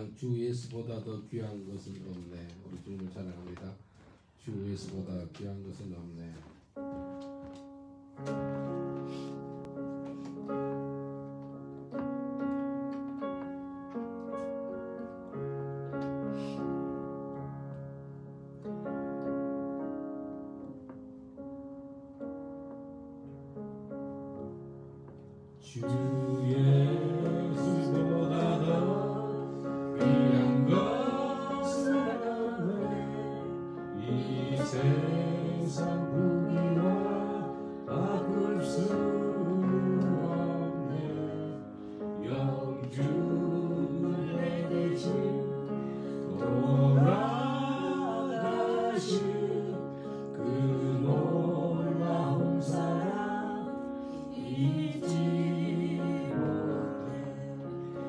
찬양 주 예수보다 더 귀한 것은 없네. 우리 주님을 찬양합니다. 주 예수보다 귀한 것은 없네. 주 예수보다 더 귀한 것은 없네. 이 세상 부귀와 바꿀 수 없네. 영주의 대신 돌아가신 그 놀라운 사랑 잊지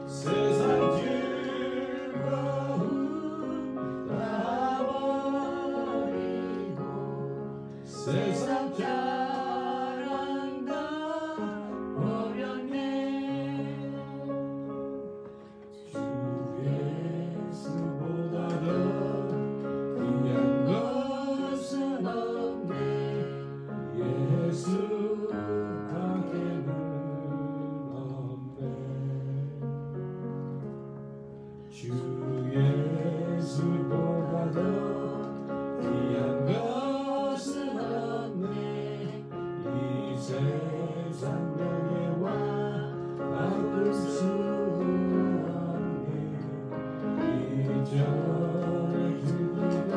세상 즐거움 다 버리고 세상 자랑 다 버렸네. 주 예수보다 더 귀한 것은 없네. 예수 밖에는 없네. 주 예수보다 더 귀한 것은 없네. 이 세상 명예와 바꿀 수 없네. 이전에 즐기던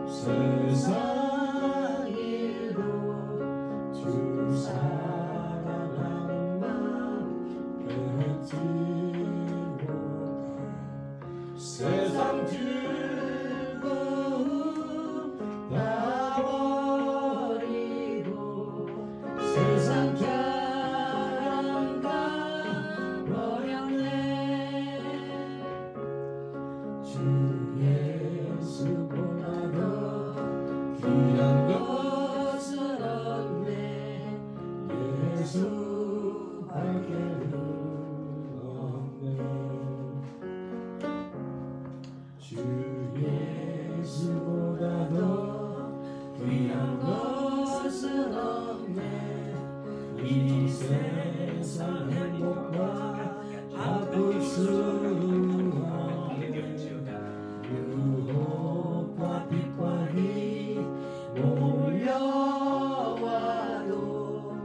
세상 일도 주 사랑하는 마음 변치 세상 즐거움 다 버리고 세상 자랑 다 버렸네. 주 예수보다 더 귀한 것은 없네. 예수 밖에는 없네. 주 예수보다 더 귀한 것은 없네. 이 세상 행복과 바꿀 수 없네. 유혹과 핍박이 몰려와도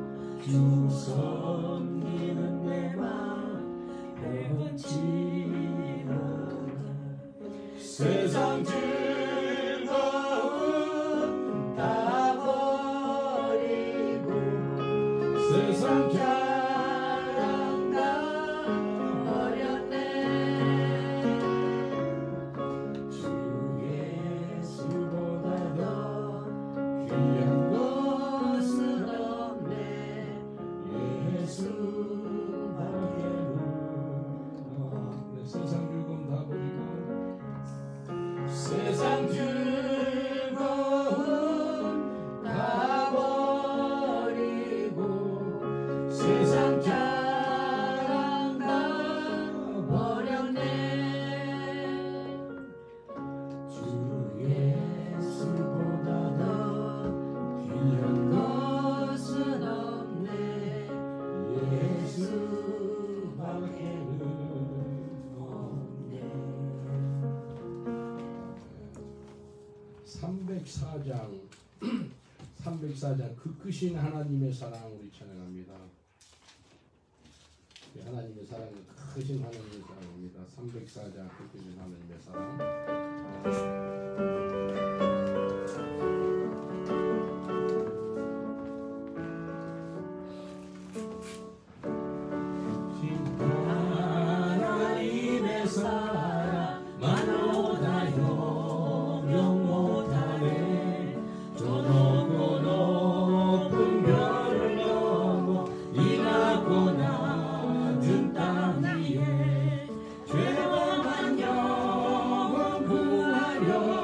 주 섬기는 내 맘 변치 세상 즐거움 다 버리고 세상 자랑 다 버렸네. 주 예수보다 더 귀한 것은 없네. 예수 밖에는 없네. 세상 즐거움 다 버리고 세상 즐거움 다 버리고 세상 자랑 다 버렸네. 주 예수보다 더 귀한 것은 없네. 예수 밖에는 없네. 304장 그 크신 하나님의 사랑 우리 찬양합니다. 하나님의 사랑은 크신 하나님의 사랑입니다. 304장 그 크신 하나님의 사랑. 하나님의 사랑 만오다 용용 못하네. 저 높고 높은 별을 넘어 이 낮고 낮은 땅 위에 죄범한 영혼 구하려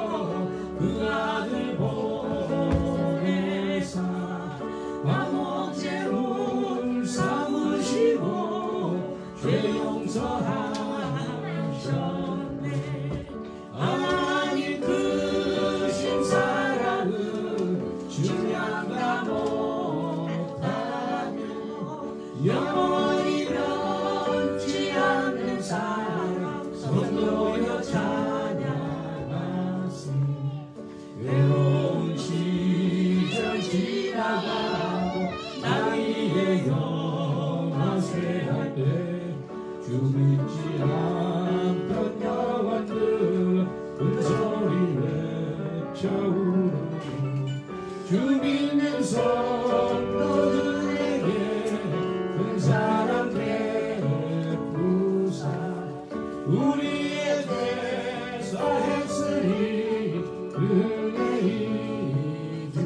우리의 죄사 했으니 은혜이니까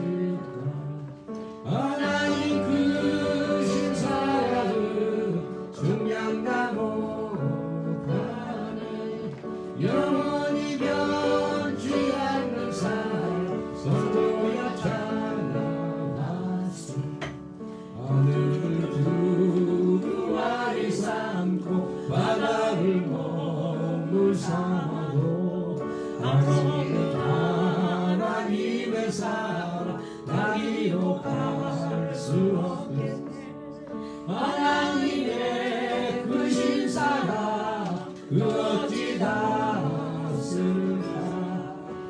하나님 크신 사랑은 중량과 못하네 영원히 변치 않는 사랑 성도여 찬양하시 하늘을 두루 아리 삼고 바다를 먹물 삼아도 하나님의 사랑 나 기록할 수 없겠네 하나님의 크신 사랑 그 어찌 닿았을까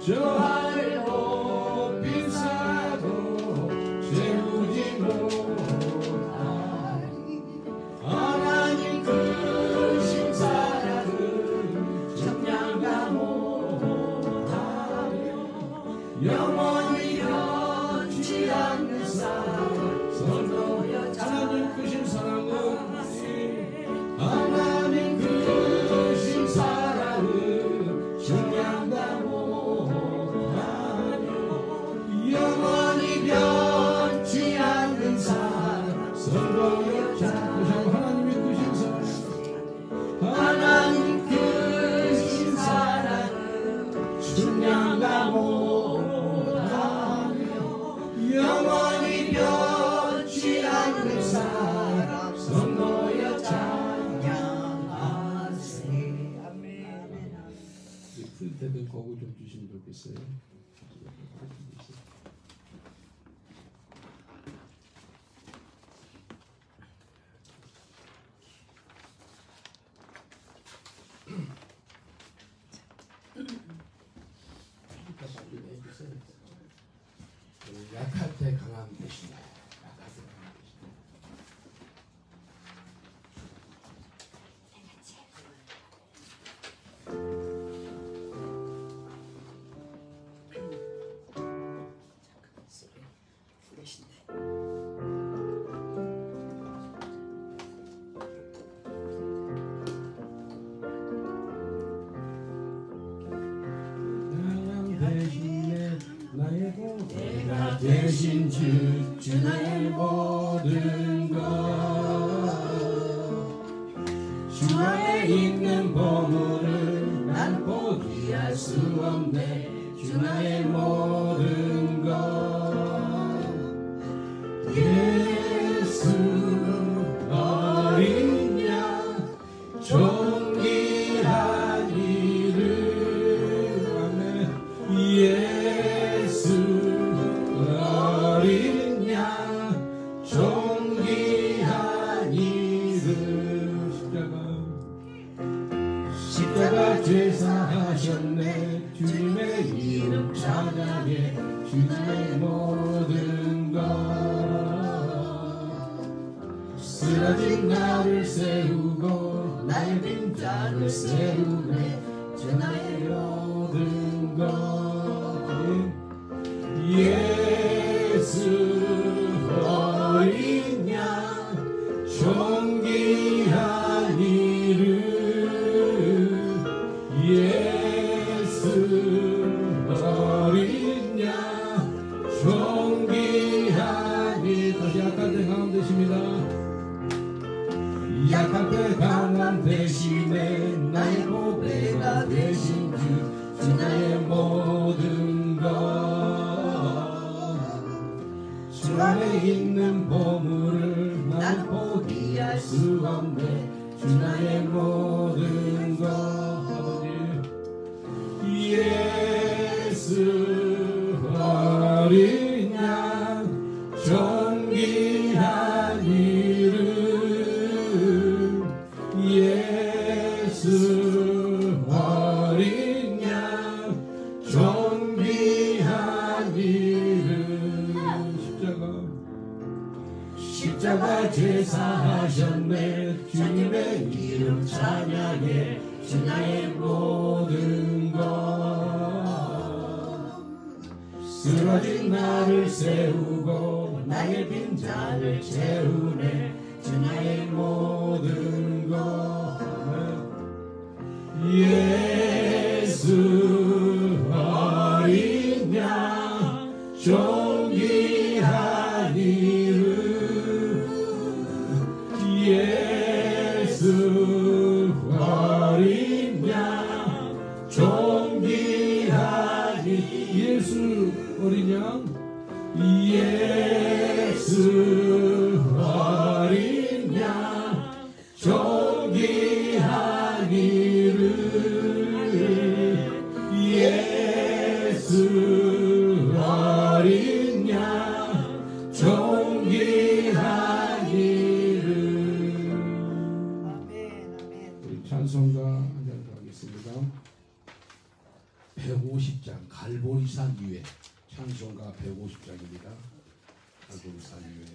저 하늘 높인 사도 채우지 못하니 하나님 크신 사랑은 청량과 못하며 영원히 변치 않는 사랑 성도여 하나님 크신 사랑은 하나님 크신 사랑은 청량과 못하며 영원히 변치 않는 사랑 성도여 하나님이 크신 사랑 하나님 크신 사랑은 청량과 못하며 영원히 변치 않는 사랑 성도여 찬양하세 아멘. 풀 때도 거구 좀 주시면 좋겠어요. 약할 때 강함 되시네. 약할 때 강함 되시네. 내가 대신 주 나의 모든 것 주 안에 있는 보물을 난 포기할 수 없네 주 나의 모든 것 예수 어린 양 존귀한 이름 아멘 예수 어린 양 존귀한 이름 십자가 제사하셨네 주님의 이름 찬양해 주님의 모든 것 쓰러진 나를 세우고 나의 빈자를 세우네 주 나의 모든 것 예수 어린 양 존귀한 이름 예수 어린 양 존귀한 이름 약할 때 강함 되십니다 약할 때 강함 대신에 나의 보배가 되신 주 나의 모든 주 안에 있는 보물을 난 포기할 수 없네 주 나의 모든 것 아버지 예수 어린 양 존귀한 이름 예수 어린 양 존귀한 이름 십자가 제사하셨네 주님의 이름 찬양해 주 나의 모든 것 쓰러진 나를 세우고 나의 빈잔을 채우네 주 나의 모든 것 예수 어린 양 존귀한 이름 예수 어린 양 존귀한 예수 어린 양 예수 어린 양 존귀한 이름 예수 어린 양 존귀한 이름. 우리 찬송가 한 장 더 하겠습니다. 150장 갈보리산 위에 찬송가 150장입니다. 갈보리산 위에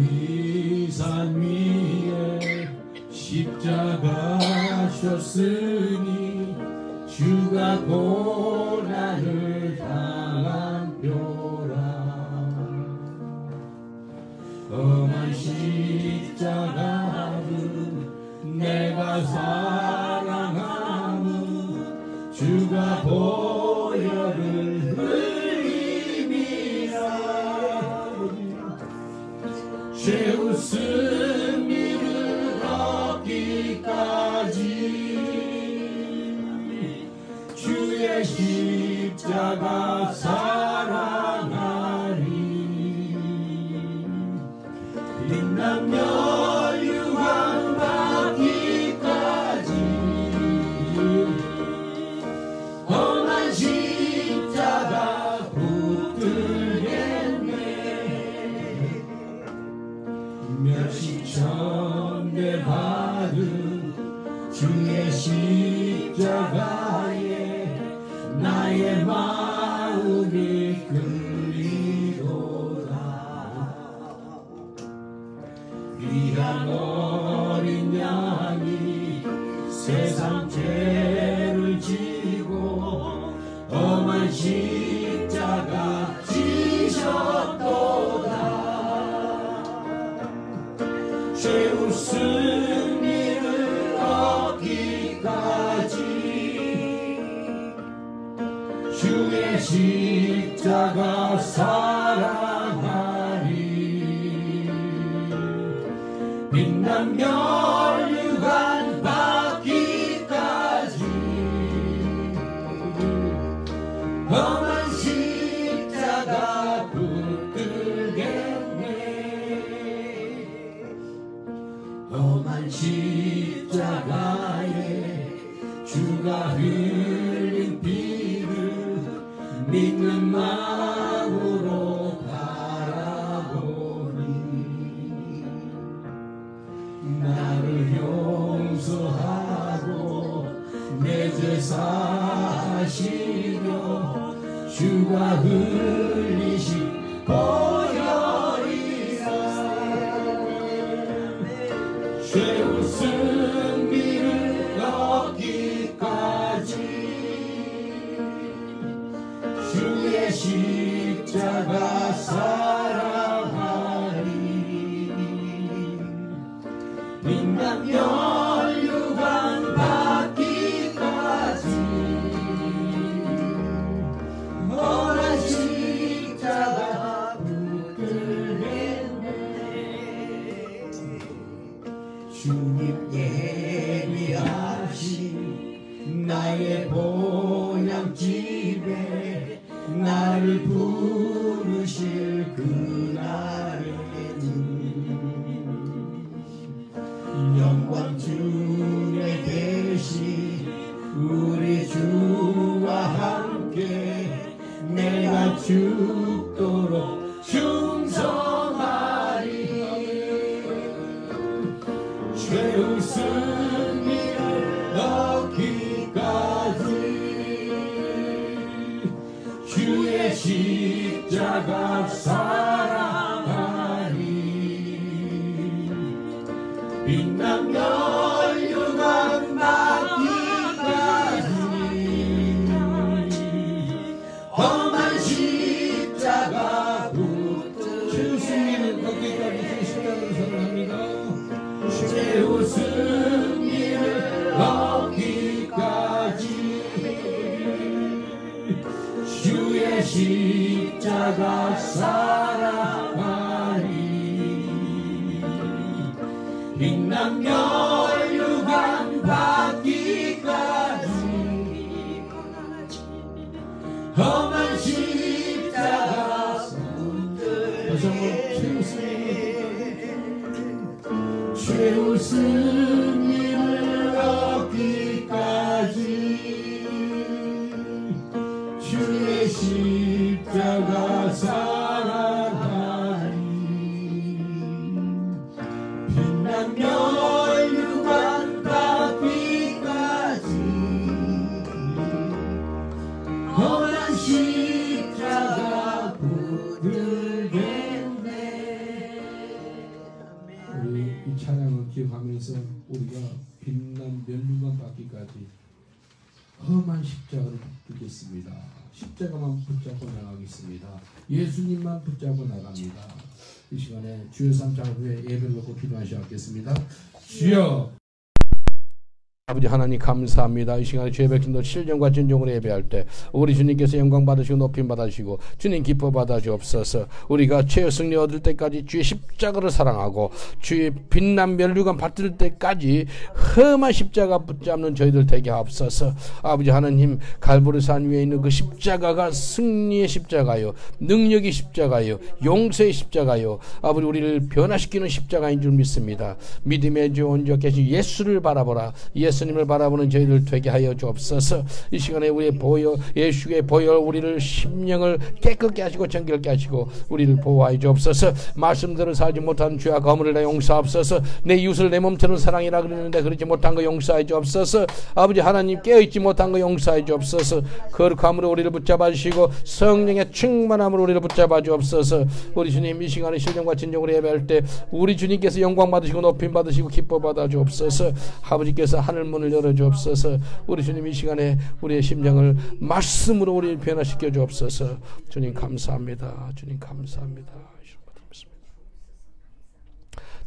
갈보리산 위에 십자가 셨으니 주가 고난을 당한 뼈라 험한 십자가를 내가 사랑함은 주가 보혈을 흘림이라 죄 웃음 이를 얻기까지 주의 십자가 사랑하리 빛나며 유황 받기까지 험한 십자가 붙들겠네 몇십 천대 받은 주의 십자가에 나의 마음이 끌리도다 귀한 어린 양이 세상 죄를 지고 험한 십자가 지셨도다 죄 웃음 이를 얻기까지 주의 십자가 사랑하리 빛나며 유관 받기까지 험한 십자가 붙들겠네 험한 십자가에 주가 흘린 피를 믿는 마음으로 바라보니 나를 용서하고 내 죄 사하시며 주가 흘리신 보혈이라 죄 웃음 비를 얻기까지 주의 십자가 사랑하리 빛나며 유관 받기까지 험한 십자가 붙들겠네 주님 예비하신 나의 본향집에 나를 부르실 그날에는 영광 중에 계신 우리 주와 함께 내가 죽도록 충성하리 죄 웃음 이를 얻기까지 빛나며 혈육안 받기까지 험한 십자가 붙들게 승리를 받기까지 십자가를 사랑합니다. 최후 승리를 얻기까지 주의 십자가 사랑하리. 빛나며 혈육안 받기까지 험한 십자가 붙들게 최후 승리를 얻기까지 주의 십자가 사랑하리. 빛나며 혈육안 받기까지 험한 십자가 붙들겠네. 우리 이 찬양을 기억하면서 우리가 빛난 멸류관 받기까지 험한 십자가를 붙들겠습니다. 십자가만 붙잡고 나가겠습니다. 예수님만 붙잡고 나갑니다. 이 시간에 주여 삼창 후에 예배를 놓고 기도하시겠습니다. 주여 아버지 하나님 감사합니다. 이 시간에 주의 백성들 실정과 진정으로 예배할 때 우리 주님께서 영광 받으시고 높임 받으시고 주님 기뻐 받아주옵소서. 우리가 최후 승리 얻을 때까지 주의 십자가를 사랑하고 주의 빛난 멸류관 받을 때까지 험한 십자가 붙잡는 저희들 되게 하옵소서. 아버지 하나님 갈보리산 위에 있는 그 십자가가 승리의 십자가요, 능력의 십자가요, 용서의 십자가요, 아버지 우리를 변화시키는 십자가인 줄 믿습니다. 믿음의 주 온전히 계신 예수를 바라보라. 예수님을 바라보는 저희들 되게 하여 주옵소서. 이 시간에 우리의 보혈, 예수의 보혈 우리를 심령을 깨끗게 하시고 정결케 하시고 우리를 보호하여 주옵소서. 말씀대로 살지 못하는 죄와 거물을 내 용서하옵소서. 내 이웃을 내 몸처럼 사랑이라 그러는데 그렇지 못한 거 용서하여 주옵소서. 아버지 하나님 깨어있지 못한 거 용서하여 주옵소서. 거룩함으로 우리를 붙잡아 주시고 성령의 충만함으로 우리를 붙잡아 주옵소서. 우리 주님 이 시간에 실정과 진정으로 예배할 때 우리 주님께서 영광 받으시고 높임 받으시고 기뻐 받아 주옵소서. 아버지께서 하늘 문을 열어 주옵소서. 우리 주님 이 시간에 우리의 심령을 말씀으로 우리를 변화시켜 주옵소서. 주님 감사합니다. 주님 감사합니다.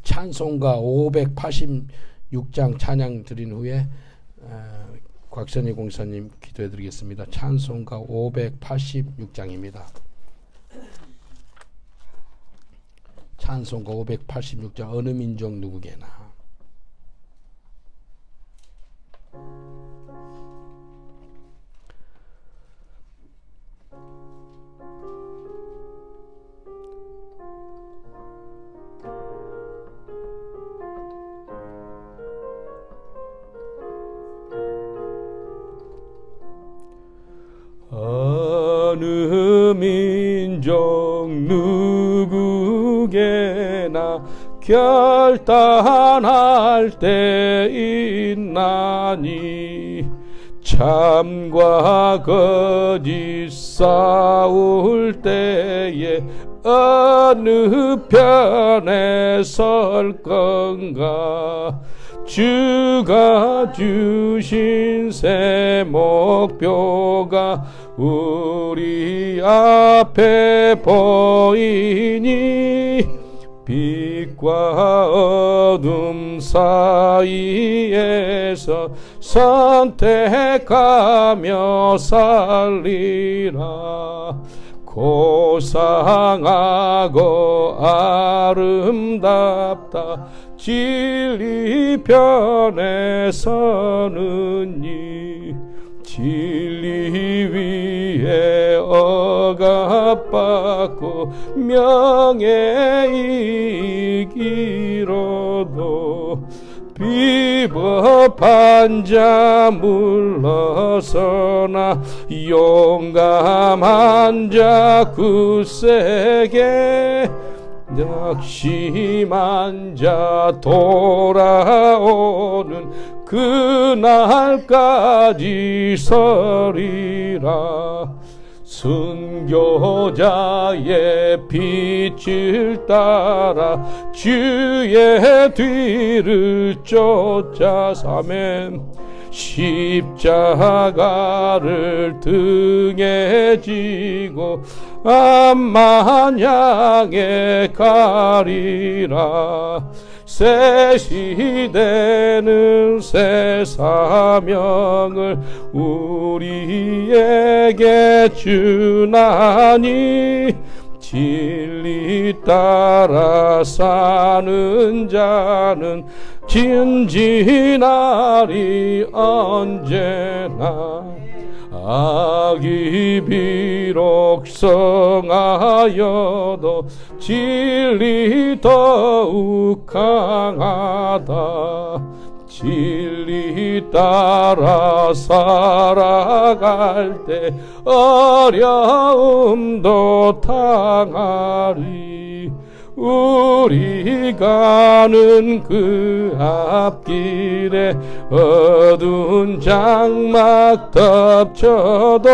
찬송가 586장 찬양 드린 후에 곽선희 공사님 기도해 드리겠습니다. 찬송가 586장입니다. 찬송가 586장 어느 민족 누구게나. 어느 민족 누구게나 결단할 때 있나니 참과 거짓 싸울 때에 어느 편에 설 건가. 주가 주신 새 목표가 우리 앞에 보이니 빛과 어둠 사이에서 선택하며 살리라. 고상하고 아름답다 진리 편에 서느니 진리 위에 억압받고 명예 이기로도 비법한 자 물러서나 용감한 자 굳세게 낙심한 자 돌아오는 그날까지 서리라. 순교자의 빛을 따라 주의 뒤를 쫓아 사매 십자가를 등에 지고 암만 향해 가리라. 새 시대는 새 사명을 우리에게 주나니 진리 따라 사는 자는 진진하리 언제나. 악이 비록 성하여도 진리 더욱 강하다. 진리 따라 살아갈 때 어려움도 당하리. 우리 가는 그 앞길에 어두운 장막 덮쳐도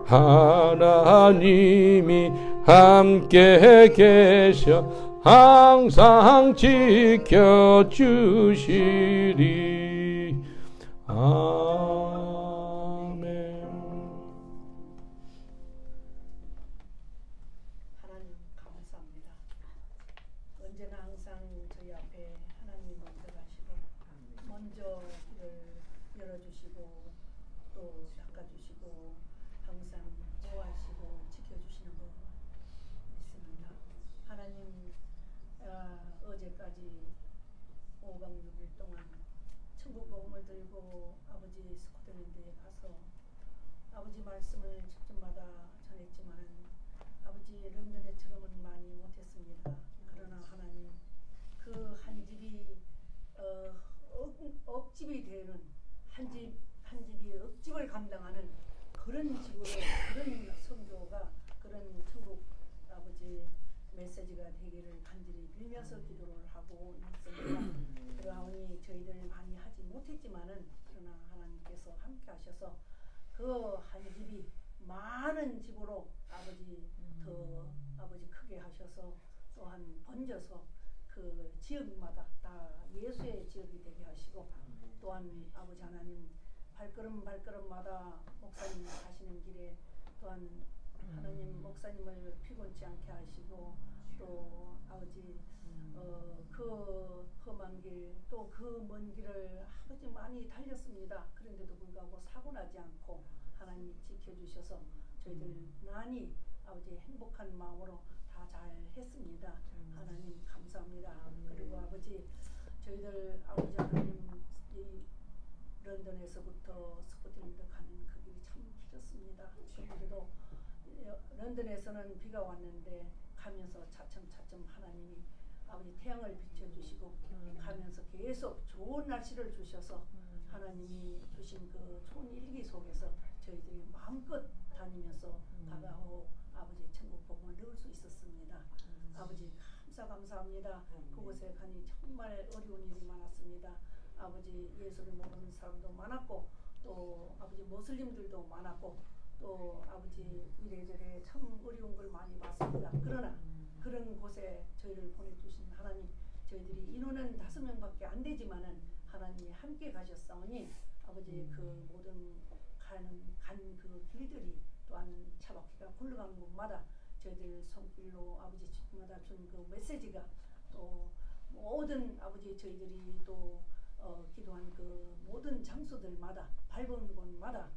하나님이 함께 계셔 항상 지켜주시리. 아멘. 하나님 감사합니다. 언제나 항상 저희 앞에 하나님이 먼저 가시고 먼저 길을 열어주시고 또 닦아주시고 항상 보호하시고 지켜주시는 거 믿습니다. 하나님 어제까지 5박 6일 동안 천국 복음을 들고 아버지 스코틀랜드에 가서 아버지 말씀을 집집마다 전했지만 아버지 런던에처럼은 많이 못했습니다. 그러나 하나님 그 한 집이 억집이 되는 한 집이 억집을 감당하는 그런 집으로 그런 선교가 그런 천국 아버지 메시지가 되기를 간절히 빌면서 기도를 하고 있습니다. 그러하니 저희들 많이 하지 못했지만은 그러나 하나님께서 함께 하셔서 그 한 집이 많은 집으로 아버지 더 아버지 크게 하셔서 또한 번져서 그 지역마다 다 예수의 지역이 되게 하시고 또한 아버지 하나님 발걸음마다 목사님 가시는 길에 또한 하나님 목사님을 피곤치 않게 하시고 또 아버지 그 험한 길 또 그 먼 길을 아버지 많이 달렸습니다. 그런데도 불구하고 사고 나지 않고 하나님 지켜주셔서 저희들 많이 아버지 행복한 마음으로 다 잘 했습니다. 하나님 감사합니다. 그리고 아버지 저희들 아버지 하나님 이 런던에서부터 스코틀랜드 가는 그 길이 참 길었습니다. 그래도 런던에서는 비가 왔는데 가면서 차츰 하나님이 아버지 태양을 비춰주시고 가면서 계속 좋은 날씨를 주셔서 하나님이 주신 그 좋은 일기 속에서 저희들이 마음껏 다니면서 다가오 아버지 천국 복음을 넣을 수 있었습니다. 아버지 감사합니다. 그곳에 가니 정말 어려운 일이 많았습니다. 아버지 예수를 모르는 사람도 많았고 또 아버지 모슬림들도 많았고 또 아버지 이래저래 참 어려운 걸 많이 봤습니다. 그러나 그런 곳에 저희를 보내주신 하나님 저희들이 인원은 5명밖에 안 되지만은 하나님이 함께 가셨사오니 아버지 그 모든 간 그 길들이 또한 차박기가 굴러간 곳마다 저희들 손길로 아버지 집마다 준 그 메시지가 또 모든 아버지 저희들이 또 기도한 그 모든 장소들마다 밟은 곳마다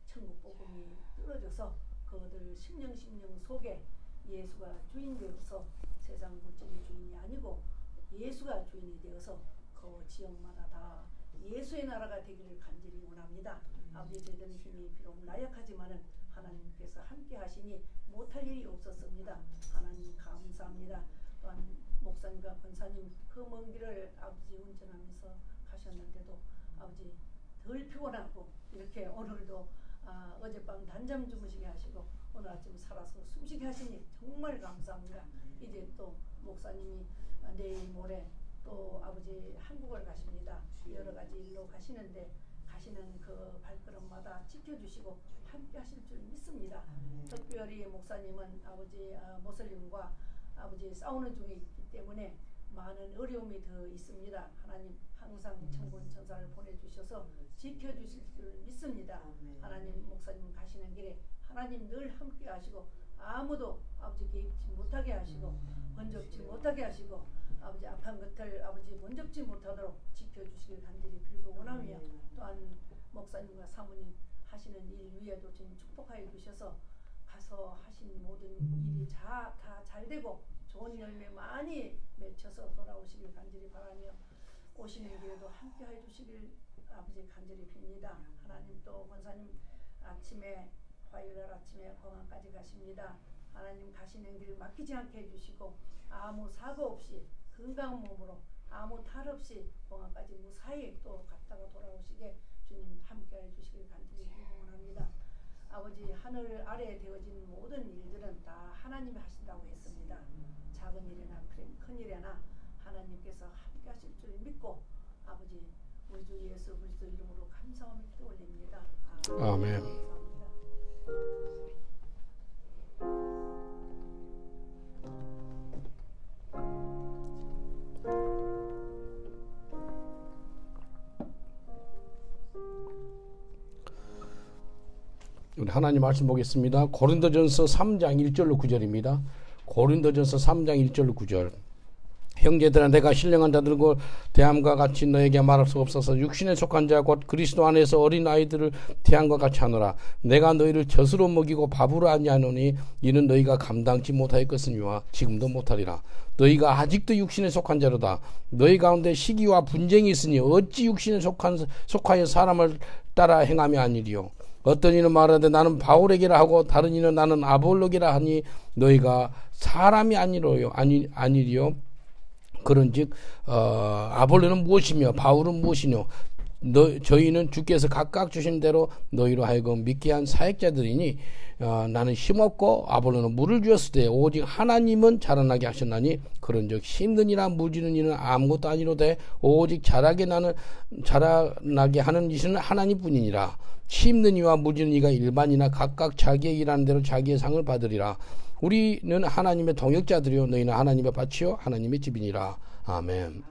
천국 복음이 떨어져서 그들 심령 속에 예수가 주인 되어서 세상 물질이 주인이 아니고 예수가 주인이 되어서 그 지역마다 다 예수의 나라가 되기를 간절히 원합니다. 아버지 저희들은 힘이 비록 나약하지만은 하나님께서 함께 하시니 못할 일이 없었습니다. 하나님 감사합니다. 또한 목사님과 권사님 그 먼 길을 아버지 운전하면서 가셨는데도 아버지 덜 피곤하고 이렇게 오늘도 어젯밤 단잠 주무시게 하시고 오늘 아침 살아서 숨쉬게 하시니 정말 감사합니다. 이제 또 목사님이 내일 모레 또 아버지 한국을 가십니다. 여러 가지 일로 가시는데 가시는 그 발걸음마다 지켜주시고 함께 하실 줄 믿습니다. 특별히 목사님은 아버지 모슬림과 아버지 싸우는 중에 있기 때문에 많은 어려움이 더 있습니다. 하나님 항상 천군 천사를 보내주셔서 지켜주실 줄 믿습니다. 하나님 목사님 가시는 길에 하나님 늘 함께 하시고 아무도 아버지 개입지 못하게 하시고 번쩍지 못하게 하시고 아버지 악한 것을 아버지 번쩍지 못하도록 지켜주시길 간절히 빌고 원하며 또한 목사님과 사모님 하시는 일 위에도 지금 축복하여 주셔서 가서 하신 모든 일이 다 잘 되고 좋은 열매 많이 맺혀서 돌아오시길 간절히 바라며 오시는 길에도 함께 해 주시길 아버지 간절히 빕니다. 하나님 또 권사님 아침에 화요일날 아침에 공항까지 가십니다. 하나님 가시는 길 막히지 않게 해주시고 아무 사고 없이 건강한 몸으로 아무 탈 없이 공항까지 무사히 또 갔다가 돌아오시게 주님 함께 해주시길 간절히 기원합니다. 아버지 하늘 아래에 되어진 모든 일들은 다 하나님이 하신다고 했습니다. 작은 일이나 큰 일이나 하나님께서 함께 하실 줄 믿고 아버지 우리 주 예수 그리스도 이름으로 감사하며 기도 올립니다. 아멘. 우리 하나님 말씀 보겠습니다. 고린도전서 3장 1절로 9절입니다. 고린도전서 3장 1절로 9절. 형제들아 내가 신령한 자들과 대함과 같이 너에게 말할 수 없어서 육신에 속한 자 곧 그리스도 안에서 어린 아이들을 대함과 같이 하노라. 내가 너희를 젖으로 먹이고 밥으로 아니하노니 이는 너희가 감당치 못하였겠으니와 지금도 못하리라. 너희가 아직도 육신에 속한 자로다. 너희 가운데 시기와 분쟁이 있으니 어찌 육신에 속하여 사람을 따라 행하며 아니리요. 어떤 이는 말하되 나는 바울에게라 하고 다른 이는 나는 아볼로게라 하니 너희가 사람이 아니리요. 그런즉 아볼로는 무엇이며 바울은 무엇이뇨. 저희는 주께서 각각 주신 대로 너희로 하여금 믿게 한 사역자들이니 나는 힘없고 아볼로는 물을 주었을 때 오직 하나님은 자라나게 하셨나니 그런즉 힘든 이나 무지는 이는 아무것도 아니로되 오직 자라나게 하는 이는 하나님뿐이니라. 힘든 이와 무지는 이가 일반이나 각각 자기의 일하는 대로 자기의 상을 받으리라. 우리는 하나님의 동역자들이요 너희는 하나님의 밭이요 하나님의 집이니라. 아멘.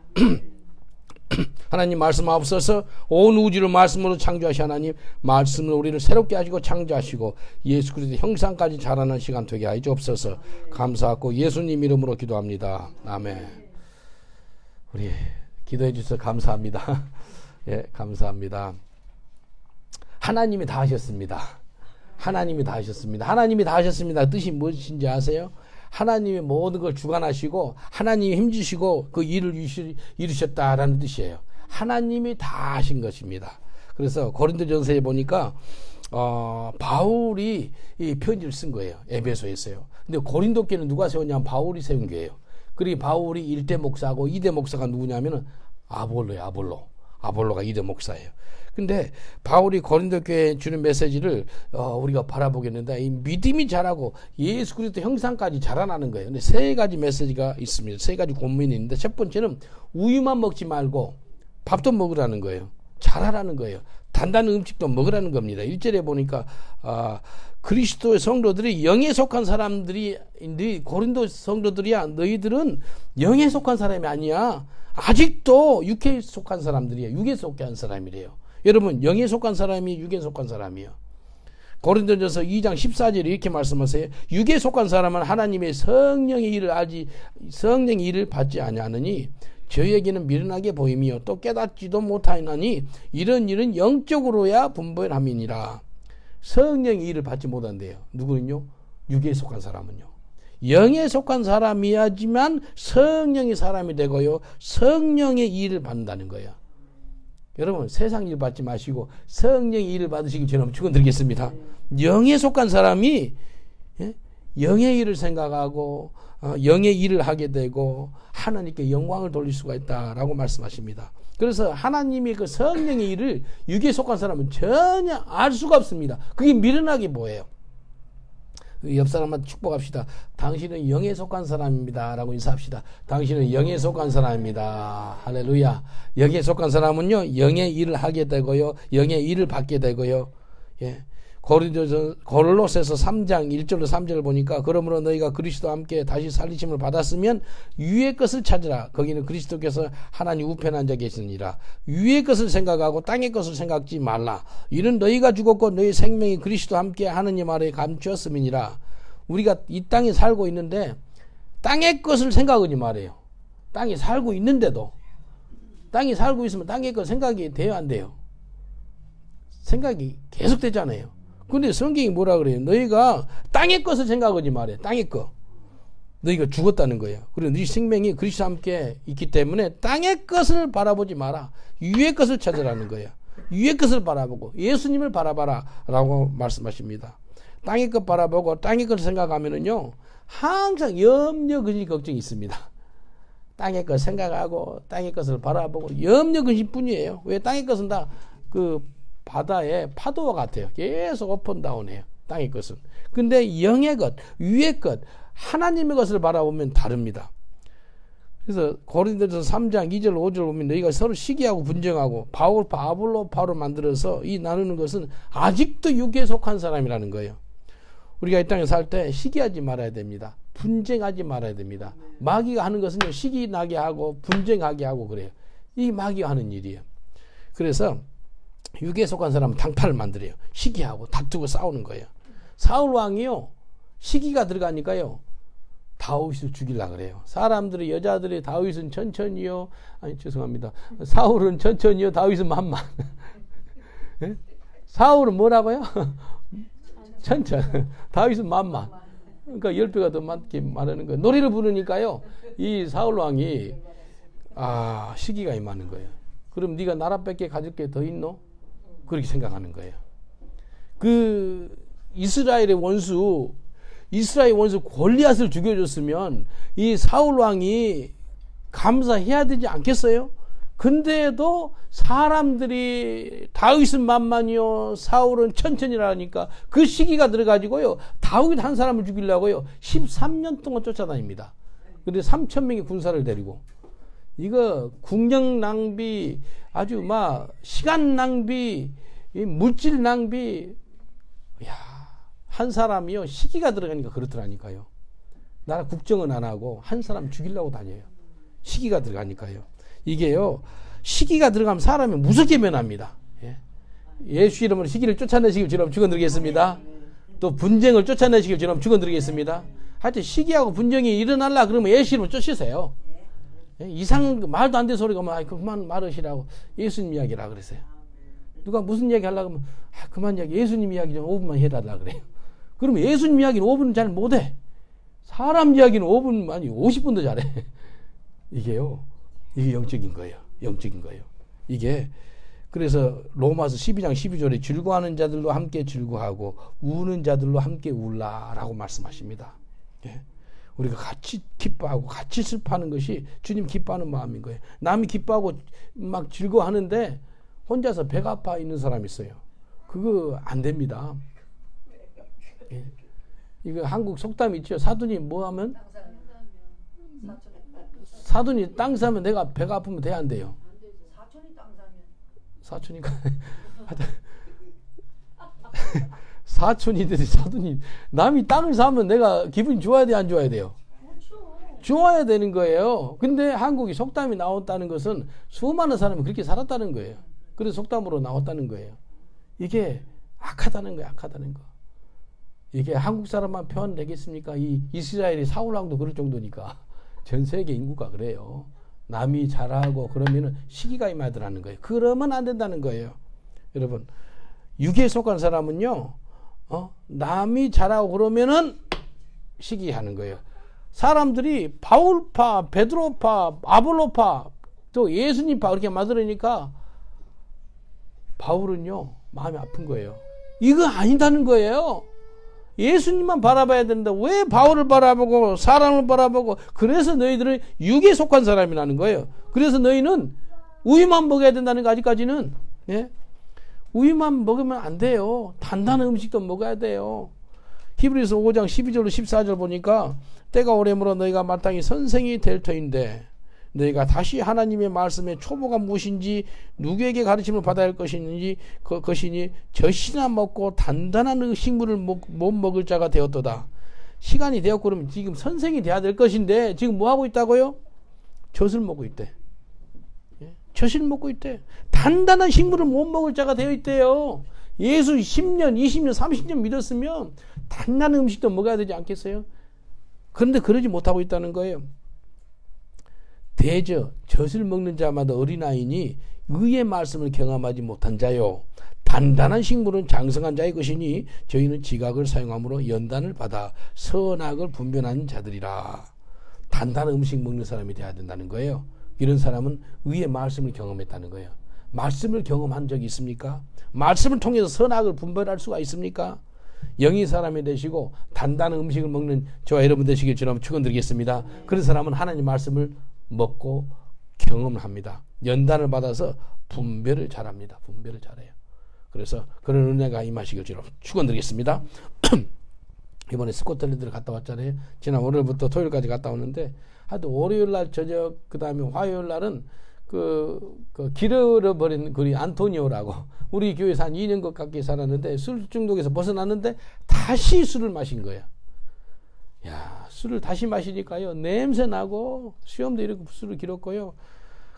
하나님 말씀하옵소서. 온 우주를 말씀으로 창조하신 하나님 말씀으로 우리를 새롭게 하시고 창조하시고 예수 그리스도 형상까지 자라는 시간 되게 하여 주옵소서. 감사하고 예수님 이름으로 기도합니다. 아멘. 우리 기도해 주셔서 감사합니다. 예, 감사합니다. 하나님이 다 하셨습니다. 하나님이 다 하셨습니다. 하나님이 다 하셨습니다. 뜻이 무엇인지 아세요? 하나님이 모든 걸 주관하시고 하나님이 힘주시고 그 일을 이루셨다라는 뜻이에요. 하나님이 다 하신 것입니다. 그래서 고린도전서에 보니까 바울이 이 편지를 쓴 거예요. 에베소에서요. 근데 고린도 교회는 누가 세웠냐면 바울이 세운 교회예요. 그리고 바울이 1대 목사고 2대 목사가 누구냐면은 아볼로예요. 아볼로가 2대 목사예요. 근데 바울이 고린도 교회에 주는 메시지를 우리가 바라보겠는데 이 믿음이 자라고 예수 그리스도 형상까지 자라나는 거예요. 근데 세 가지 메시지가 있습니다. 세 가지 고민이 있는데 첫 번째는 우유만 먹지 말고 밥도 먹으라는 거예요. 자라라는 거예요. 단단한 음식도 먹으라는 겁니다. 1절에 보니까 그리스도의 성도들이 영에 속한 사람들이 고린도 성도들이야. 너희들은 영에 속한 사람이 아니야. 아직도 육에 속한 사람들이에요. 육에 속한 사람이래요. 여러분 영에 속한 사람이 육에 속한 사람이에요. 고린도전서 2장 14절에 이렇게 말씀하세요. 육에 속한 사람은 하나님의 성령의 일을 받지 아니하느니 저희에게는 미련하게 보임이요 또 깨닫지도 못하나니 이런 일은 영적으로야 분별함이니라. 성령의 일을 받지 못한대요. 누구는요? 육에 속한 사람은요. 영에 속한 사람이야지만 성령의 사람이 되고요. 성령의 일을 받는다는 거예요. 여러분 세상 일 받지 마시고 성령의 일을 받으시기 저는 축원드리겠습니다. 영에 속한 사람이 영의 일을 생각하고 영의 일을 하게 되고 하나님께 영광을 돌릴 수가 있다라고 말씀하십니다. 그래서 하나님이 그 성령의 일을 육에 속한 사람은 전혀 알 수가 없습니다. 그게 미련하게 보여요. 옆 사람한테 축복합시다. 당신은 영에 속한 사람입니다. 라고 인사합시다. 당신은 영에 속한 사람입니다. 할렐루야. 영에 속한 사람은요, 영의 일을 하게 되고요, 영의 일을 받게 되고요. 예. 고린도전서 3장 1절로 3절을 보니까 그러므로 너희가 그리스도와 함께 다시 살리심을 받았으면 위의 것을 찾으라. 거기는 그리스도께서 하나님 우편에 앉아 계시니라. 위의 것을 생각하고 땅의 것을 생각지 말라. 이는 너희가 죽었고 너희 생명이 그리스도와 함께 하느님 아래 감추었음이니라. 우리가 이 땅에 살고 있는데 땅의 것을 생각하지 말아요. 땅에 살고 있는데도 땅에 살고 있으면 땅의 것 생각이 돼요, 안 돼요? 생각이 계속 되잖아요. 근데 성경이 뭐라 그래요? 너희가 땅의 것을 생각하지 말아요. 땅의 것. 너희가 죽었다는 거예요. 그리고 너희 생명이 그리스도와 함께 있기 때문에 땅의 것을 바라보지 마라. 위의 것을 찾으라는 거예요. 위의 것을 바라보고 예수님을 바라봐라 라고 말씀하십니다. 땅의 것 바라보고 땅의 것을 생각하면은요, 항상 염려, 근심, 걱정이 있습니다. 땅의 것 생각하고 땅의 것을 바라보고 염려, 근심 뿐이에요. 왜? 땅의 것은 다 바다의 파도와 같아요. 계속 업앤다운해요. 땅의 것은. 근데 영의 것, 위의 것, 하나님의 것을 바라보면 다릅니다. 그래서 고린도전서 3장 2절 5절 보면 너희가 서로 시기하고 분쟁하고 바울파 아볼로파로 만들어서 이 나누는 것은 아직도 육에 속한 사람이라는 거예요. 우리가 이 땅에 살 때 시기하지 말아야 됩니다. 분쟁하지 말아야 됩니다. 마귀가 하는 것은 시기 나게 하고 분쟁하게 하고 그래요. 이 마귀가 하는 일이에요. 그래서 육에 속한 사람은 당파를 만들어요. 시기하고 다투고 싸우는 거예요. 사울 왕이요, 시기가 들어가니까요, 다윗을 죽이려고 그래요. 사람들이, 여자들이 다윗은 천천히요, 아니 죄송합니다, 사울은 천천히요, 다윗은 만만. 네? 사울은 뭐라고요? 천천. 다윗은 만만. 그러니까 10배가 더 많게 말하는 거예요. 노래를 부르니까요, 이 사울 왕이 시기가 임하는 거예요. 그럼 네가 나라 뺏게 가질 게 더 있노? 그렇게 생각하는 거예요. 이스라엘 원수 골리앗을 죽여줬으면 이 사울 왕이 감사해야 되지 않겠어요? 근데도 사람들이 다윗은 만만이요, 사울은 천천히라니까 그 시기가 들어가지고요, 다윗 한 사람을 죽이려고요 13년 동안 쫓아다닙니다. 근데 3,000명의 군사를 데리고, 이거 국력 낭비, 아주 시간 낭비, 물질 낭비. 한 사람이요, 시기가 들어가니까 그렇더라니까요. 나라 국정은 안 하고 한 사람 죽이려고 다녀요. 시기가 들어가니까요. 이게요, 시기가 들어가면 사람이 무섭게 변합니다. 예수 이름으로 시기를 쫓아내시길 주님 축원드리겠습니다. 또 분쟁을 쫓아내시길 주님 축원드리겠습니다. 하여튼 시기하고 분쟁이 일어날라 그러면 예수 이름으로 쫓으세요. 이상 말도 안 되는 소리가 그만 말으시라고 예수님 이야기라 그랬어요. 누가 무슨 이야기 하려고 하면 그만 이야기, 예수님 이야기 좀 5분만 해달라 그래요. 그러면 예수님 이야기는 5분은 잘 못해. 사람 이야기는 5분 아니 50분도 잘해. 이게 영적인 거예요. 영적인 거예요. 이게 그래서 로마서 12장 12절에 즐거워하는 자들로 함께 즐거워하고 우는 자들로 함께 울라라고 말씀하십니다. 우리가 같이 기뻐하고 같이 슬퍼하는 것이 주님 기뻐하는 마음인 거예요. 남이 기뻐하고 막 즐거워하는데 혼자서 배가 아파 있는 사람이 있어요. 그거 안 됩니다. 이거 한국 속담이 있죠. 사돈이 뭐 하면? 사돈이 땅 사면 내가 배가 아프면 돼, 안 돼요? 사촌이 땅 사면. 사촌이니까. 사촌이들이 사돈이, 남이 땅을 사면 내가 기분이 좋아야 돼, 안 좋아야 돼요? 좋아야 되는 거예요. 근데 한국이 속담이 나왔다는 것은 수많은 사람이 그렇게 살았다는 거예요. 그래서 속담으로 나왔다는 거예요. 이게 악하다는 거예요. 악하다는 거. 이게 한국 사람만 표현되겠습니까? 이 이스라엘이 사울왕도 그럴 정도니까. 전 세계 인구가 그래요. 남이 잘하고 그러면은 시기가 임하더라는 거예요. 그러면 안 된다는 거예요. 여러분, 육에 속한 사람은요, 남이 잘하고 그러면은 시기하는 거예요. 사람들이 바울파, 베드로파, 아볼로파, 또 예수님파 그렇게 만들으니까 바울은요, 마음이 아픈 거예요. 이거 아니다는 거예요. 예수님만 바라봐야 된다. 왜 바울을 바라보고 사람을 바라보고? 그래서 너희들은 육에 속한 사람이라는 거예요. 그래서 너희는 우유만 먹어야 된다는 거, 아직까지는. 우유만 먹으면 안 돼요. 단단한 음식도 먹어야 돼요. 히브리서 5장 12절로 14절 보니까 때가 오래므로 너희가 마땅히 선생이 될 터인데 너희가 다시 하나님의 말씀의 초보가 무엇인지 누구에게 가르침을 받아야 할 것이니 젖이나 먹고 단단한 식물을 못 먹을 자가 되었도다. 시간이 되었고 그러면 지금 선생이 돼야 될 것인데 지금 뭐 하고 있다고요? 젖을 먹고 있대. 젖을 먹고 있대. 단단한 식물을 못 먹을 자가 되어 있대요. 예수 10년, 20년, 30년 믿었으면 단단한 음식도 먹어야 되지 않겠어요? 그런데 그러지 못하고 있다는 거예요. 대저 젖을 먹는 자마다 어린아이니 의의 말씀을 경험하지 못한 자요. 단단한 식물은 장성한 자의 것이니 저희는 지각을 사용함으로 연단을 받아 선악을 분별하는 자들이라. 단단한 음식 먹는 사람이 돼야 된다는 거예요. 이런 사람은 의의 말씀을 경험했다는 거예요. 말씀을 경험한 적이 있습니까? 말씀을 통해서 선악을 분별할 수가 있습니까? 영의 사람이 되시고 단단한 음식을 먹는 저와 여러분 되시길 주님 축원드리겠습니다. 그런 사람은 하나님 말씀을 먹고 경험을 합니다. 연단을 받아서 분별을 잘합니다. 분별을 잘해요. 그래서 그런 은혜가 임하시길 주님 축원드리겠습니다. 이번에 스코틀랜드를 갔다 왔잖아요. 지난 월요일부터 토요일까지 갔다 왔는데 하여튼 월요일날 저녁 그 다음에 화요일날은 그 길어버린 우리 안토니오라고 우리 교회에서 한 2년 가까이 살았는데 술 중독에서 벗어났는데 다시 술을 마신 거야. 야, 술을 다시 마시니까요 냄새 나고 수염도 이렇게 술을 길었고요.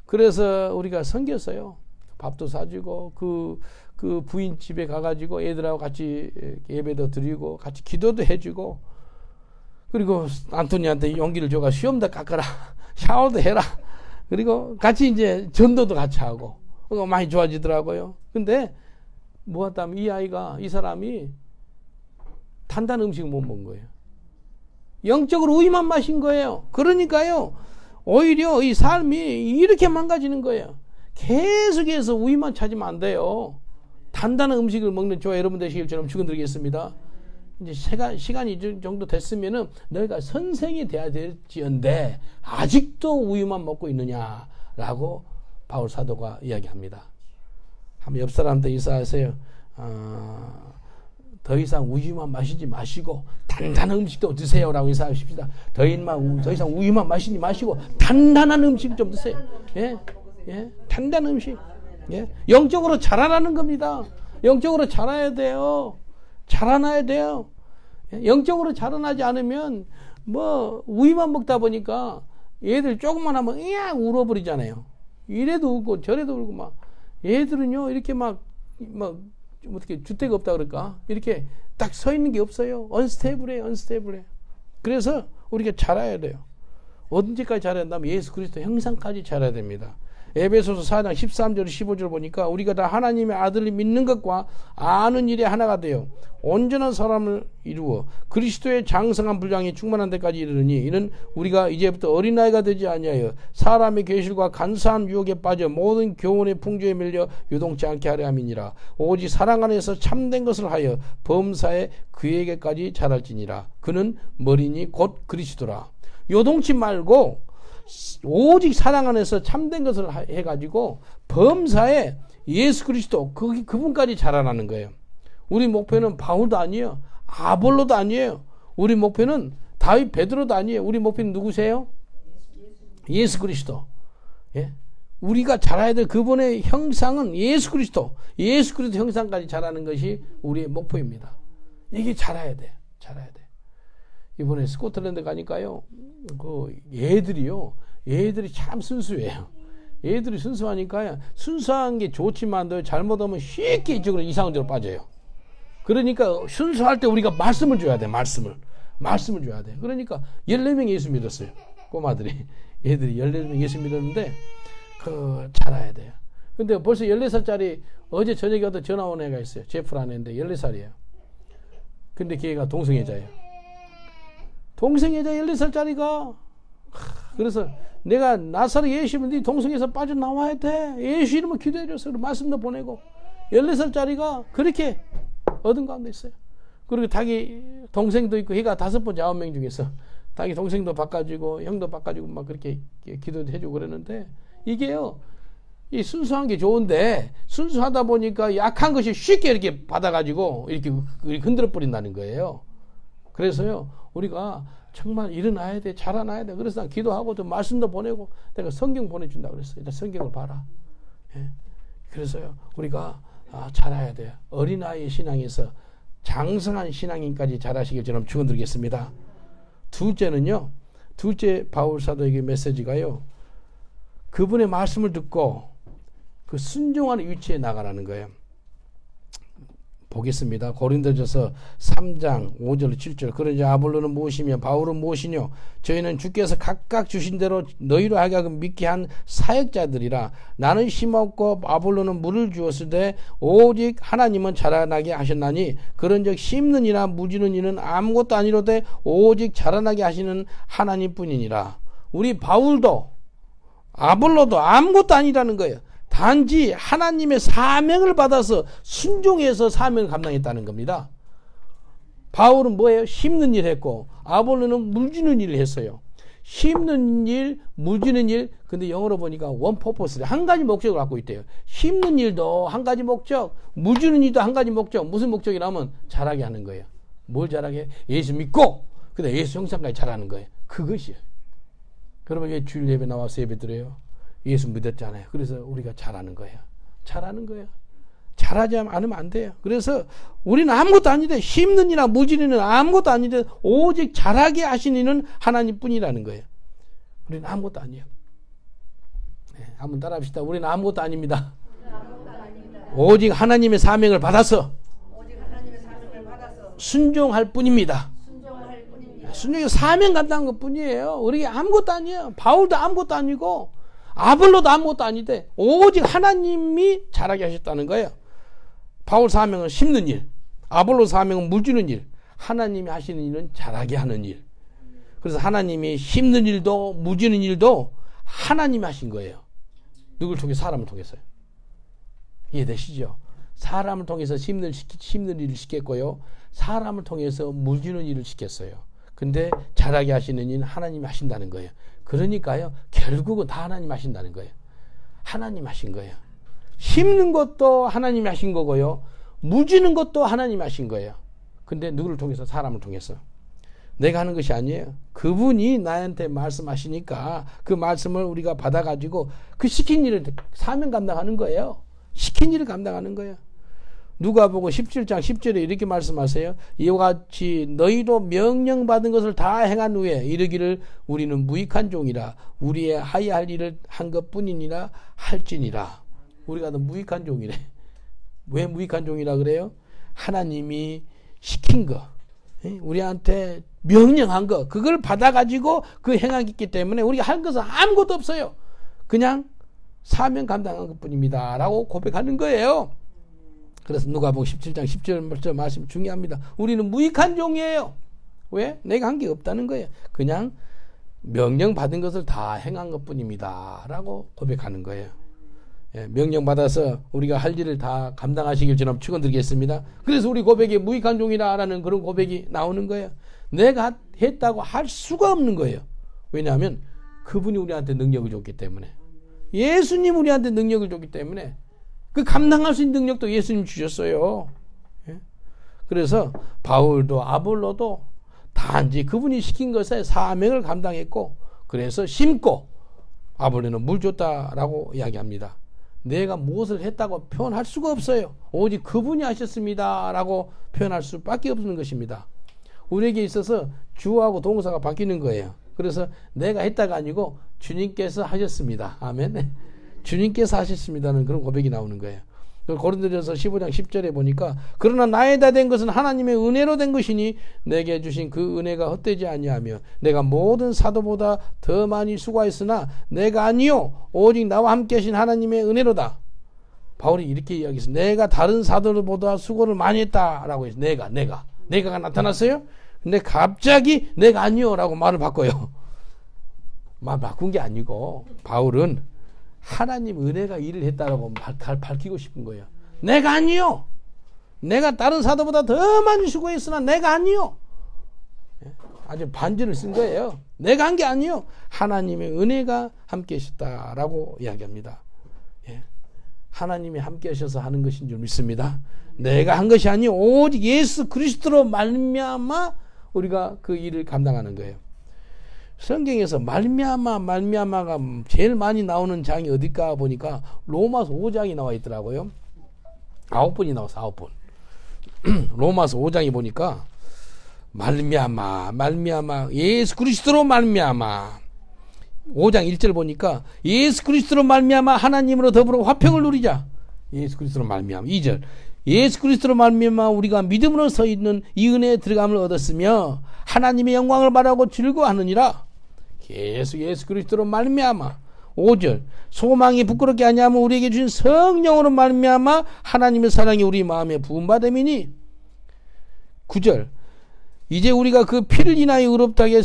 그래서 우리가 섬겼어요. 밥도 사주고 그 부인 집에 가가지고 애들하고 같이 예배도 드리고 같이 기도도 해주고 그리고 안토니한테 용기를 줘가 수염도 깎아라 샤워도 해라 그리고 같이 이제 전도도 같이 하고 많이 좋아지더라고요. 근데 뭐였다면 이 사람이 단단한 음식을 못 먹은 거예요. 영적으로 우유만 마신 거예요. 그러니까요 오히려 이 삶이 이렇게 망가지는 거예요. 계속해서 우유만 찾으면 안 돼요. 단단한 음식을 먹는 저와 여러분 되시길 저는 축원드리겠습니다. 이제 시간이 이 정도 됐으면은 너희가 선생이 돼야 될지언데 아직도 우유만 먹고 있느냐라고 바울 사도가 이야기합니다. 한번 옆 사람한테 인사하세요. 더 이상 우유만 마시지 마시고 단단한 음식도 드세요라고 인사하십시다. 더 이상 우유만 마시지 마시고 단단한 음식 좀 드세요. 예, 단단한 음식. 예, 영적으로 자라나는 겁니다. 영적으로 자라야 돼요. 자라나야 돼요. 영적으로 자라나지 않으면 뭐 우유만 먹다 보니까 얘들 조금만 하면 으악 울어버리잖아요. 이래도 울고 저래도 울고 막 얘들은요 이렇게 막 어떻게 주택 없다 그럴까 이렇게 딱 서 있는 게 없어요. 언스테이블해. 그래서 우리가 자라야 돼요. 언제까지 자라야 한다면 예수 그리스도 형상까지 자라야 됩니다. 에베소서 4장 13절 15절 보니까 우리가 다 하나님의 아들을 믿는 것과 아는 일에 하나가 되어 온전한 사람을 이루어 그리스도의 장성한 분량이 충만한 데까지 이르느니 이는 우리가 이제부터 어린아이가 되지 아니하여 사람의 계실과 간사한 유혹에 빠져 모든 교훈의 풍조에 밀려 요동치 않게 하려 함이니라. 오직 사랑 안에서 참된 것을 하여 범사에 그에게까지 자랄지니라. 그는 머리니 곧 그리스도라. 요동치 말고 오직 사랑 안에서 참된 것을 해가지고 범사에 예수 그리스도 그분까지 자라나는 거예요. 우리 목표는 바울도 아니에요. 아볼로도 아니에요. 우리 목표는 다윗 베드로도 아니에요. 우리 목표는 누구세요? 예수 그리스도. 예? 우리가 자라야 될 그분의 형상은 예수 그리스도 형상까지 자라는 것이 우리의 목표입니다. 이게 자라야 돼. 이번에 스코틀랜드 가니까요, 얘들이 참 순수해요. 얘들이 순수하니까 순수한 게 좋지만 잘못하면 쉽게 이쪽으로 이상한 데로 빠져요. 그러니까 순수할 때 우리가 말씀을 줘야 돼. 말씀을 줘야 돼. 그러니까 14명 예수 믿었어요. 꼬마들이. 얘들이 14명 예수 믿었는데 자라야 돼요. 근데 벌써 14살짜리 어제 저녁에 어떤 전화 온 애가 있어요. 제프라는 애인데 14살이에요. 근데 걔가 동성애자예요. 14살짜리가 그래서 내가 나사렛 예수면 네 동성에서 빠져나와야 돼. 예수 이름으로 기도해줬어. 말씀도 보내고 14살짜리가 그렇게 얻은 가운데 있어요. 그리고 자기 동생도 있고 걔가 5번째 9명 중에서 자기 동생도 바꿔주고 형도 바꿔주고 막 그렇게 기도도 해주고 그러는데 이게요 이 순수한 게 좋은데 순수하다 보니까 약한 것이 쉽게 이렇게 받아가지고 이렇게 흔들어 버린다는 거예요. 그래서요, 우리가 정말 일어나야 돼, 자라나야 돼. 그래서 난 기도하고 또 말씀도 보내고 내가 성경 보내준다 그랬어. 일단 성경을 봐라. 예. 그래서요, 우리가 자라야 돼요. 어린아이 신앙에서 장성한 신앙인까지 자라시길 저는 축원드리겠습니다. 둘째는요, 둘째 바울 사도에게 메시지가요, 그분의 말씀을 듣고 그 순종하는 위치에 나가라는 거예요. 보겠습니다. 고린도전서 3장 5절 7절. 그러자 아볼로는 무엇이며 바울은 무엇이뇨? 저희는 주께서 각각 주신 대로 너희로 하여금 믿게 한 사역자들이라. 나는 심었고 아볼로는 물을 주었으되 오직 하나님은 자라나게 하셨나니 그런즉 심는 이나 무지는 이는 아무것도 아니로되 오직 자라나게 하시는 하나님뿐이니라. 우리 바울도 아볼로도 아무것도 아니라는 거예요. 단지 하나님의 사명을 받아서 순종해서 사명을 감당했다는 겁니다. 바울은 뭐예요? 심는 일 했고 아볼로는 물주는 일을 했어요. 심는 일, 물주는 일. 근데 영어로 보니까 one purpose, 한 가지 목적을 갖고 있대요. 심는 일도 한 가지 목적, 물주는 일도 한 가지 목적. 무슨 목적이라면 자라게 하는 거예요. 뭘 자라게? 예수 믿고 근데 예수 형상까지 자라는 거예요. 그것이에요. 그러면 왜 주일 예배 나와서 예배 드려요? 예수 믿었잖아요. 그래서 우리가 잘하는 거예요. 잘하는 거예요. 잘하지 않으면 안 돼요. 그래서 우리는 아무것도 아닌데 심는 이나 무지는 아무것도 아닌데 오직 잘하게 하시는 이는 하나님뿐이라는 거예요. 우리는 아무것도 아니에요. 네, 한번 따라합시다. 우리는 아무것도 아닙니다. 오직 하나님의 사명을 받아서 순종할 뿐입니다. 순종해서 사명 감당한 것 뿐이에요. 우리가 아무것도 아니에요. 바울도 아무것도 아니고 아볼로도 아무것도 아닌데 오직 하나님이 자라게 하셨다는 거예요. 바울 사명은 심는 일, 아볼로 사명은 물주는 일, 하나님이 하시는 일은 자라게 하는 일. 그래서 하나님이 심는 일도 물주는 일도 하나님이 하신 거예요. 누굴 통해? 사람을 통해서요. 이해되시죠? 사람을 통해서 심는 일을 시켰고요, 사람을 통해서 물주는 일을 시켰어요. 근데 자라게 하시는 일은 하나님이 하신다는 거예요. 그러니까요, 결국은 다 하나님 하신다는 거예요. 하나님 하신 거예요. 심는 것도 하나님이 하신 거고요, 무지는 것도 하나님이 하신 거예요. 근데 누구를 통해서? 사람을 통해서. 내가 하는 것이 아니에요. 그분이 나한테 말씀하시니까 그 말씀을 우리가 받아가지고 그 시킨 일을 사명 감당하는 거예요. 시킨 일을 감당하는 거예요. 누가복음 17장 10절에 이렇게 말씀하세요. 이와 같이 너희도 명령받은 것을 다 행한 후에 이르기를 우리는 무익한 종이라 우리의 하야 할 일을 한 것뿐이니라 할지니라. 우리가 더 무익한 종이래. 왜 무익한 종이라 그래요? 하나님이 시킨 거, 우리한테 명령한 거, 그걸 받아가지고 그 행하기 때문에 우리가 할 것은 아무것도 없어요. 그냥 사명 감당한 것뿐입니다 라고 고백하는 거예요. 그래서 누가복음 17장 10절 말씀 중요합니다. 우리는 무익한 종이에요. 왜? 내가 한 게 없다는 거예요. 그냥 명령받은 것을 다 행한 것뿐입니다 라고 고백하는 거예요. 예, 명령받아서 우리가 할 일을 다 감당하시길 저는 축원드리겠습니다. 그래서 우리 고백에 무익한 종이라는 그런 고백이 나오는 거예요. 내가 했다고 할 수가 없는 거예요. 왜냐하면 그분이 우리한테 능력을 줬기 때문에, 예수님 우리한테 능력을 줬기 때문에 그 감당할 수 있는 능력도 예수님 주셨어요. 예? 그래서 바울도 아볼로도 단지 그분이 시킨 것에 사명을 감당했고, 그래서 심고 아볼로는 물 줬다라고 이야기합니다. 내가 무엇을 했다고 표현할 수가 없어요. 오직 그분이 하셨습니다 라고 표현할 수밖에 없는 것입니다. 우리에게 있어서 주어하고 동사가 바뀌는 거예요. 그래서 내가 했다가 아니고 주님께서 하셨습니다. 아멘. 주님께서 하셨습니다는 그런 고백이 나오는 거예요. 고린도전서 15장 10절에 보니까 그러나 나에다 된 것은 하나님의 은혜로 된 것이니 내게 주신 그 은혜가 헛되지 아니하며 내가 모든 사도보다 더 많이 수고하였으나 내가 아니요 오직 나와 함께 하신 하나님의 은혜로다. 바울이 이렇게 이야기했어요. 내가 다른 사도보다 수고를 많이 했다라고 해서 내가가 나타났어요. 근데 갑자기 내가 아니요 라고 말을 바꿔요. 말 바꾼 게 아니고 바울은 하나님 은혜가 일을 했다라고 밝히고 싶은 거예요. 내가 아니요. 내가 다른 사도보다 더 많이 수고했으나 내가 아니요. 아주 반전을 쓴 거예요. 내가 한 게 아니요. 하나님의 은혜가 함께 하셨다라고 이야기합니다. 예. 하나님이 함께 하셔서 하는 것인 줄 믿습니다. 내가 한 것이 아니요 오직 예수 그리스도로 말미암아 우리가 그 일을 감당하는 거예요. 성경에서 말미암아가 제일 많이 나오는 장이 어딜까 보니까 로마서 5장이 나와 있더라고요. 9번이 나와서 9번. 로마서 5장에 보니까 말미암아 예수 그리스도로 말미암아 5장 1절 보니까 예수 그리스도로 말미암아 하나님으로 더불어 화평을 누리자. 예수 그리스도로 말미암아 2절 예수 그리스도로 말미암아 우리가 믿음으로 서 있는 이 은혜에 들어감을 얻었으며 하나님의 영광을 바라고 즐거워하느니라. 계속 예수 그리스도로 말미암아 5절 소망이 부끄럽게 아니하면 우리에게 주신 성령으로 말미암아 하나님의 사랑이 우리 마음에 부음받음이니 9절 이제 우리가 그 피를 인하여 의롭다게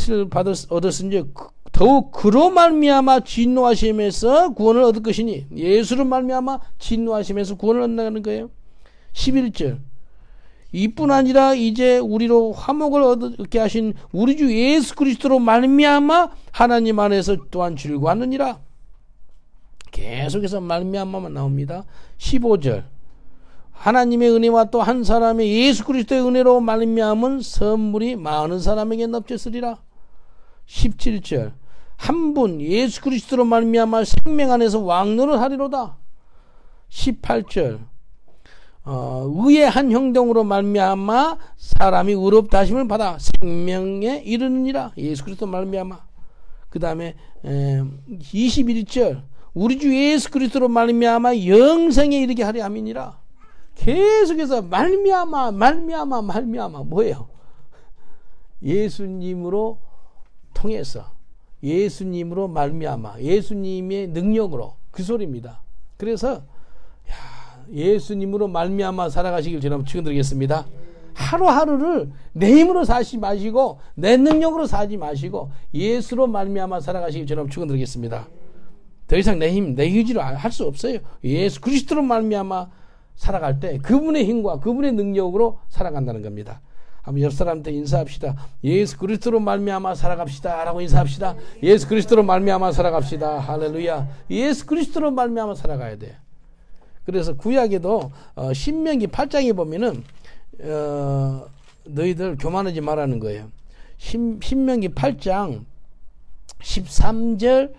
얻었은즉 더욱 그로 말미암아 진노하심에서 구원을 얻을 것이니 예수로 말미암아 진노하심에서 구원을 얻는다는 거예요. 11절 이뿐 아니라 이제 우리로 화목을 얻게 하신 우리 주 예수 그리스도로 말미암아 하나님 안에서 또한 즐거워하느니라. 계속해서 말미암아만 나옵니다. 15절 하나님의 은혜와 또 한 사람의 예수 그리스도의 은혜로 말미암은 선물이 많은 사람에게 넘쳤으리라. 17절 한 분 예수 그리스도로 말미암아 생명 안에서 왕노를 하리로다. 18절 의의 한 행동으로 말미암아 사람이 의롭다 하심을 받아 생명에 이르느니라. 예수 그리스도 말미암아. 그 다음에 21절 우리 주 예수 그리스도로 말미암아 영생에 이르게 하려 함이니라. 계속해서 말미암아 뭐예요? 예수님으로 통해서 예수님으로 말미암아 예수님의 능력으로 그 소리입니다. 그래서 예수님으로 말미암아 살아가시길 저는 축원드리겠습니다. 하루하루를 내 힘으로 사지 마시고 내 능력으로 사지 마시고 예수로 말미암아 살아가시길 저는 축원드리겠습니다. 더 이상 내 힘, 내 의지로 할 수 없어요. 예수 그리스도로 말미암아 살아갈 때 그분의 힘과 그분의 능력으로 살아간다는 겁니다. 한번 옆 사람한테 인사합시다. 예수 그리스도로 말미암아 살아갑시다 라고 인사합시다. 예수 그리스도로 말미암아 살아갑시다. 할렐루야. 예수 그리스도로 말미암아 살아가야 돼요. 그래서 구약에도 신명기 8장에 보면은 너희들 교만하지 말라는 거예요. 신명기 8장 13절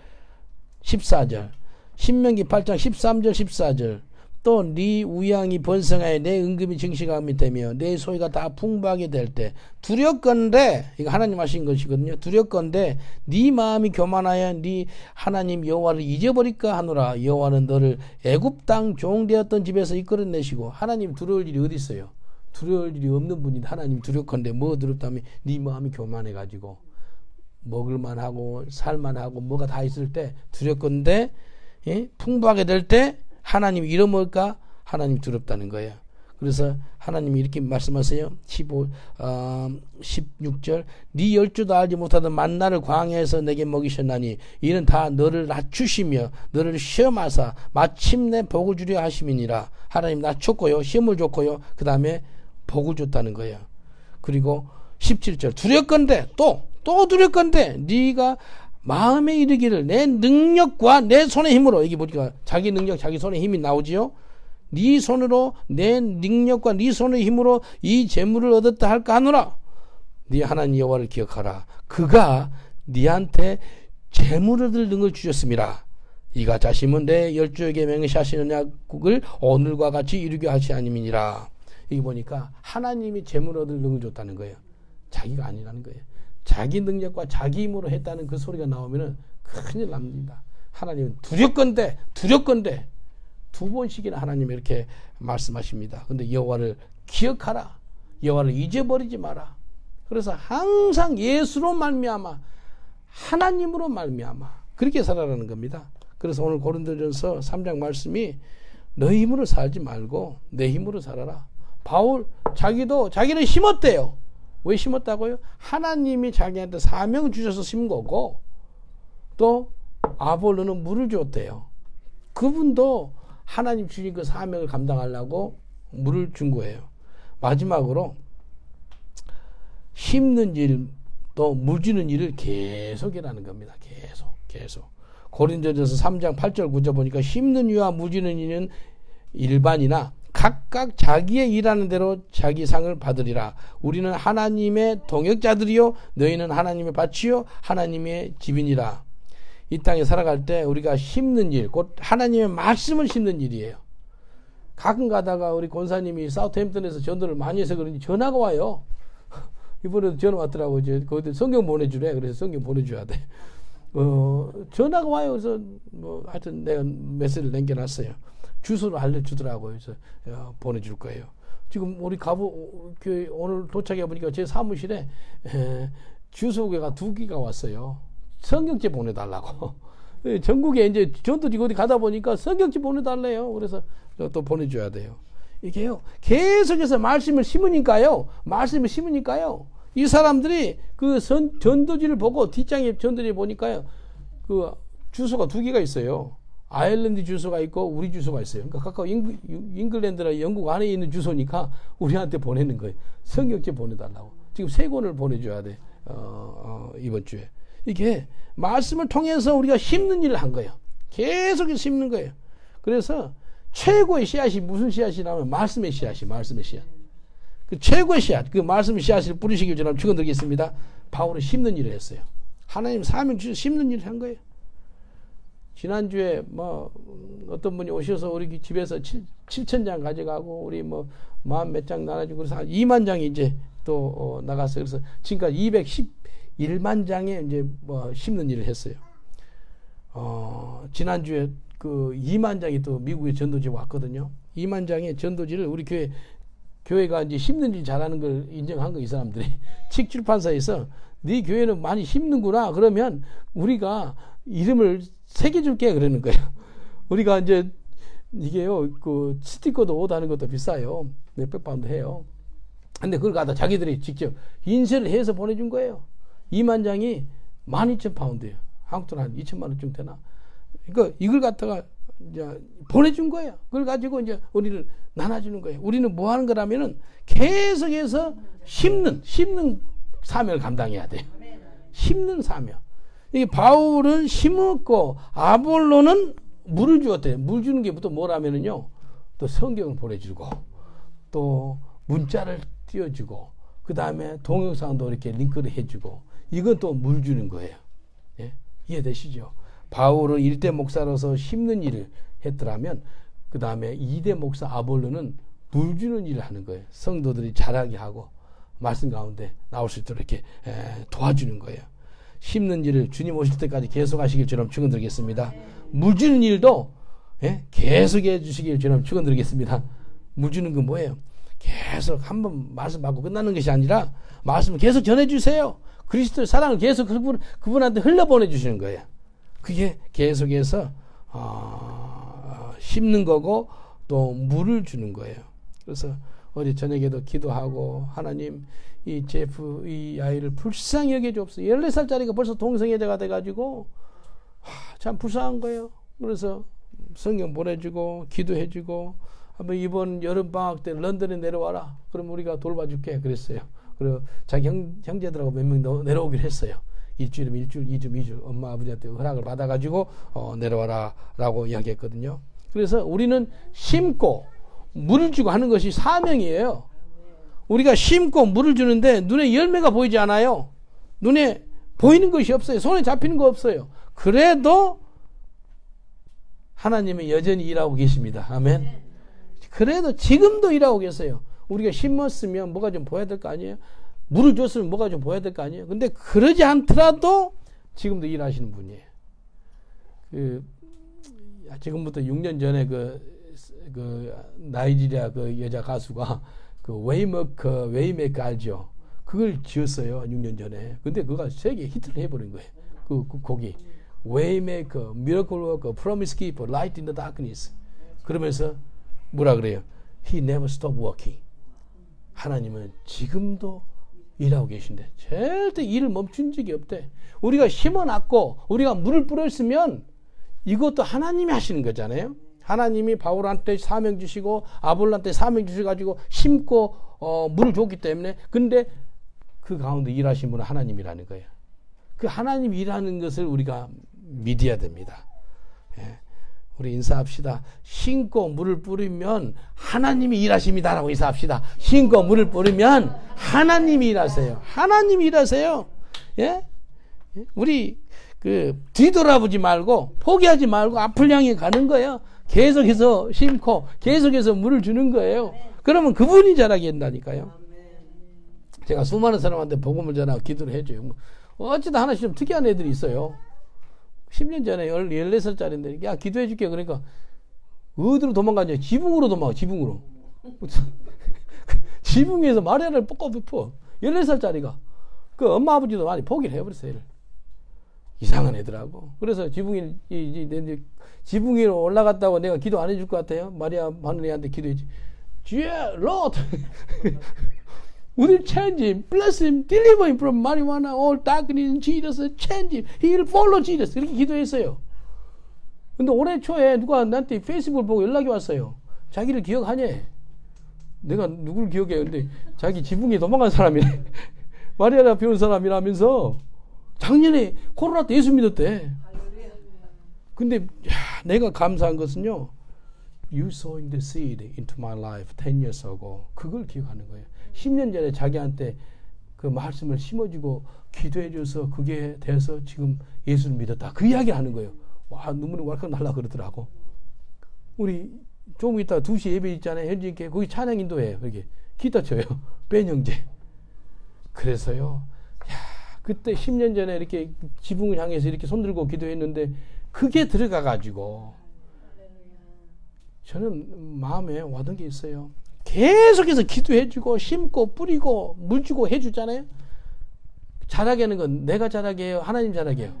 14절 신명기 8장 13절 14절 또 네 우양이 번성하여 내 은금이 증식함이 되며 내 소유가 다 풍부하게 될 때 두렵건대 이거 하나님 하신 것이거든요. 두렵건대 네 마음이 교만하여 네 하나님 여호와를 잊어버릴까 하노라. 여호와는 너를 애굽 땅 종되었던 집에서 이끌어내시고 하나님 두려울 일이 어디 있어요? 두려울 일이 없는 분인데 하나님 두렵건대 뭐 두렵다면 네 마음이 교만해가지고 먹을만 하고 살만하고 뭐가 다 있을 때 두렵건대 풍부하게 될 때 하나님 잃어먹을까? 하나님 두렵다는 거예요. 그래서 하나님이 이렇게 말씀하세요. 16절 네 열조도 알지 못하던 만나를 광야에서 내게 먹이셨나니 이는 다 너를 낮추시며 너를 시험하사 마침내 복을 주려 하심이니라. 하나님 낮췄고요. 시험을 줬고요. 그 다음에 복을 줬다는 거예요. 그리고 17절 두렵건대 또 두렵건대 네가 마음에 이르기를 내 능력과 내 손의 힘으로 여기 보니까 자기 능력 자기 손의 힘이 나오지요. 네 손으로 내 능력과 네 손의 힘으로 이 재물을 얻었다 할까 하노라. 네 하나님 여호와를 기억하라. 그가 네한테 재물을 얻을 능을 주셨음이라. 이가 자심은 내 열조에게 맹세하시는 약국을 오늘과 같이 이루게 하시 아님이니라. 여기 보니까 하나님이 재물을 얻을 능을 줬다는 거예요. 자기가 아니라는 거예요. 자기 능력과 자기 힘으로 했다는 그 소리가 나오면은 큰일 납니다. 하나님은 두렵건대 두 번씩이나 하나님이 이렇게 말씀하십니다. 근데 여호와를 기억하라. 여호와를 잊어버리지 마라. 그래서 항상 예수로 말미암아 하나님으로 말미암아 그렇게 살아라는 겁니다. 그래서 오늘 고린도전서 3장 말씀이 너희 힘으로 살지 말고 내 힘으로 살아라. 바울 자기도 자기는 심었대요. 왜 심었다고요? 하나님이 자기한테 사명을 주셔서 심은 거고 또 아볼로는 물을 줬대요. 그분도 하나님 주신 그 사명을 감당하려고 물을 준 거예요. 마지막으로 심는 일 또 물 주는 일을 계속이라는 겁니다. 계속. 고린도전서 3장 8절 9절 보니까 심는 이와 물 주는 일은 일반이나 각각 자기의 일하는 대로 자기 상을 받으리라. 우리는 하나님의 동역자들이요 너희는 하나님의 밭이요 하나님의 집이니라. 이 땅에 살아갈 때 우리가 심는 일, 곧 하나님의 말씀을 심는 일이에요. 가끔 가다가 우리 권사님이 사우스햄튼에서 전도를 많이 해서 그런지 전화가 와요. 이번에도 전화 왔더라고. 이제 거기다 성경 보내주래. 그래서 성경 보내줘야 돼. 전화가 와요. 그래서 뭐 하여튼 내가 메시지를 남겨놨어요. 주소를 알려주더라고요. 그래서 보내줄 거예요. 지금 우리 교회 오늘 도착해 보니까 제 사무실에 주소가 2개가 왔어요. 성경책 보내달라고. 전국에 이제 전도지 어디 가다 보니까 성경책 보내달래요. 그래서 또 보내줘야 돼요. 이게요. 계속해서 말씀을 심으니까요. 이 사람들이 그 전도지를 보고 뒷장에 전도지 보니까요. 그 주소가 2개가 있어요. 아일랜드 주소가 있고 우리 주소가 있어요. 그러니까 각각 잉글랜드나 영국 안에 있는 주소니까 우리한테 보내는 거예요. 성경책 보내달라고. 지금 3권을 보내줘야 돼. 이번 주에. 이게 말씀을 통해서 우리가 심는 일을 한 거예요. 계속 심는 거예요. 그래서 최고의 씨앗이 무슨 씨앗이라면 말씀의 씨앗. 그 최고의 씨앗, 그 말씀의 씨앗을 뿌리시길 저는 축원드리겠습니다. 바울은 심는 일을 했어요. 하나님 사명 주셔서 심는 일을 한 거예요. 지난주에 뭐 어떤 분이 오셔서 우리 집에서 7,000장 가져가고 우리 뭐 40몇 장 나눠주고 그래서 2만 장이 이제 또 나갔어요. 그래서 지금까지 211만 장에 이제 뭐 심는 일을 했어요. 지난주에 그 2만 장이 또 미국의 전도지 왔거든요. 2만 장의 전도지를 우리 교회가 이제 심는 일 잘하는 걸 인정한 거 이 사람들이. 칙출판사에서 네 교회는 많이 심는구나. 그러면 우리가 이름을 새겨줄게 그러는 거예요. 우리가 이제 이게요 그 스티커도 옷 하는 것도 비싸요. 몇백 파운드 해요. 근데 그걸 갖다 자기들이 직접 인쇄를 해서 보내준 거예요. 2만 장이 12,000파운드예요. 한국 돈 한 2천만 원쯤 되나. 그러니까 이걸 갖다가 이제 보내준 거예요. 그걸 가지고 이제 우리를 나눠주는 거예요. 우리는 뭐 하는 거라면은 계속해서 심는 사명을 감당해야 돼요. 심는 사명. 이 바울은 심었고 아볼로는 물을 주었대요. 물 주는 게 또 뭐라면은요. 또 성경을 보내주고 또 문자를 띄워주고 그 다음에 동영상도 이렇게 링크를 해주고 이건 또 물 주는 거예요. 예? 이해되시죠? 바울은 1대 목사로서 심는 일을 했더라면 그 다음에 2대 목사 아볼로는 물 주는 일을 하는 거예요. 성도들이 자라게 하고 말씀 가운데 나올 수 있도록 이렇게 도와주는 거예요. 심는 일을 주님 오실 때까지 계속 하시길 저는 축원드리겠습니다. 물 주는 일도 계속해 주시길 저는 축원드리겠습니다. 물 주는 건 뭐예요? 계속 한번 말씀 받고 끝나는 것이 아니라 말씀을 계속 전해주세요. 그리스도의 사랑을 계속 그분한테 흘려보내 주시는 거예요. 그게 계속해서 심는 거고 또 물을 주는 거예요. 그래서 어제 저녁에도 기도하고 하나님 이 제프 이 아이를 불쌍히 여겨주옵소서. 14살짜리가 벌써 동성애자가 돼가지고 참 불쌍한 거예요. 그래서 성경 보내주고 기도해주고 한번 이번 여름방학 때 런던에 내려와라. 그럼 우리가 돌봐줄게 그랬어요. 그리고 자기 형제들하고 몇 명 내려오기로 했어요. 일주일이면 일주일, 2주 엄마 아버지한테 허락을 받아가지고 내려와라 라고 이야기했거든요. 그래서 우리는 심고 물을 주고 하는 것이 사명이에요. 우리가 심고 물을 주는데 눈에 열매가 보이지 않아요. 눈에 보이는 것이 없어요. 손에 잡히는 거 없어요. 그래도 하나님은 여전히 일하고 계십니다. 아멘. 그래도 지금도 일하고 계세요. 우리가 심었으면 뭐가 좀 보여야 될 거 아니에요? 물을 줬으면 뭐가 좀 보여야 될 거 아니에요? 근데 그러지 않더라도 지금도 일하시는 분이에요. 지금부터 6년 전에 그 나이지리아 그 여자 가수가 그 웨이메이커 알죠? 그걸 지었어요. 6년 전에. 근데 그가 세계 히트를 해버린 거예요. 그 곡이. Waymaker, Miracle Worker, Promise Keeper, Light in the Darkness. 그러면서 뭐라 그래요? He never stopped working. 하나님은 지금도 일하고 계신데 절대 일을 멈춘 적이 없대. 우리가 심어놨고 우리가 물을 뿌렸으면 이것도 하나님이 하시는 거잖아요. 하나님이 바울한테 사명 주시고 아볼로한테 사명 주셔가지고 심고 물을 줬기 때문에 근데 그 가운데 일하신 분은 하나님이라는 거예요. 그 하나님 일하는 것을 우리가 믿어야 됩니다. 예. 우리 인사합시다. 신고 물을 뿌리면 하나님이 일하십니다라고 인사합시다. 신고 물을 뿌리면 하나님이 일하세요. 하나님이 일하세요. 예? 우리 뒤돌아보지 말고 포기하지 말고 앞을 향해 가는 거예요. 계속해서 심고 계속해서 물을 주는 거예요. 그러면 그분이 자라게 된다니까요. 제가 수많은 사람한테 복음을 전하고 기도를 해줘요. 어찌다 하나씩 좀 특이한 애들이 있어요. 10년 전에 14살짜리인데 야 기도해 줄게 그러니까 어디로 도망가냐. 지붕으로 도망가. 지붕으로. 지붕에서 마리아를 뻗고 14살짜리가 그 엄마 아버지도 많이 포기를 해버렸어요. 얘를. 이상한 애들하고. 그래서 지붕 위로 올라갔다고 내가 기도 안 해줄 것 같아요. 마리아 하느니한테 기도해지. Lord, would you change him, bless him, deliver him from marijuana, all darkness, Jesus, change him, he will follow Jesus. 이렇게 기도했어요. 근데 올해 초에 누가 나한테 페이스북을 보고 연락이 왔어요. 자기를 기억하냐? 내가 누굴 기억해? 근데 자기 지붕에 도망간 사람이네. 마리아가 배운 사람이라면서 작년에 코로나 때 예수 믿었대. 근데 내가 감사한 것은요. You sowing the seed into my life 10 years ago. 그걸 기억하는 거예요. 10년 전에 자기한테 그 말씀을 심어주고 기도해줘서 그게 돼서 지금 예수를 믿었다. 그 이야기 하는 거예요. 와, 눈물이 왈칵 날라 그러더라고. 우리 조금 이따 2시 예배 있잖아요. 현진께 거기 찬양 인도해요. 이렇게 기타 쳐요. 뺀 형제. 그래서요. 야, 그때 10년 전에 이렇게 지붕을 향해서 이렇게 손들고 기도했는데 그게 들어가가지고 저는 마음에 와닿은 게 있어요. 계속해서 기도해주고 심고 뿌리고 물 주고 해주잖아요. 자라게 하는 건 내가 자라게 해요? 하나님 자라게 해요?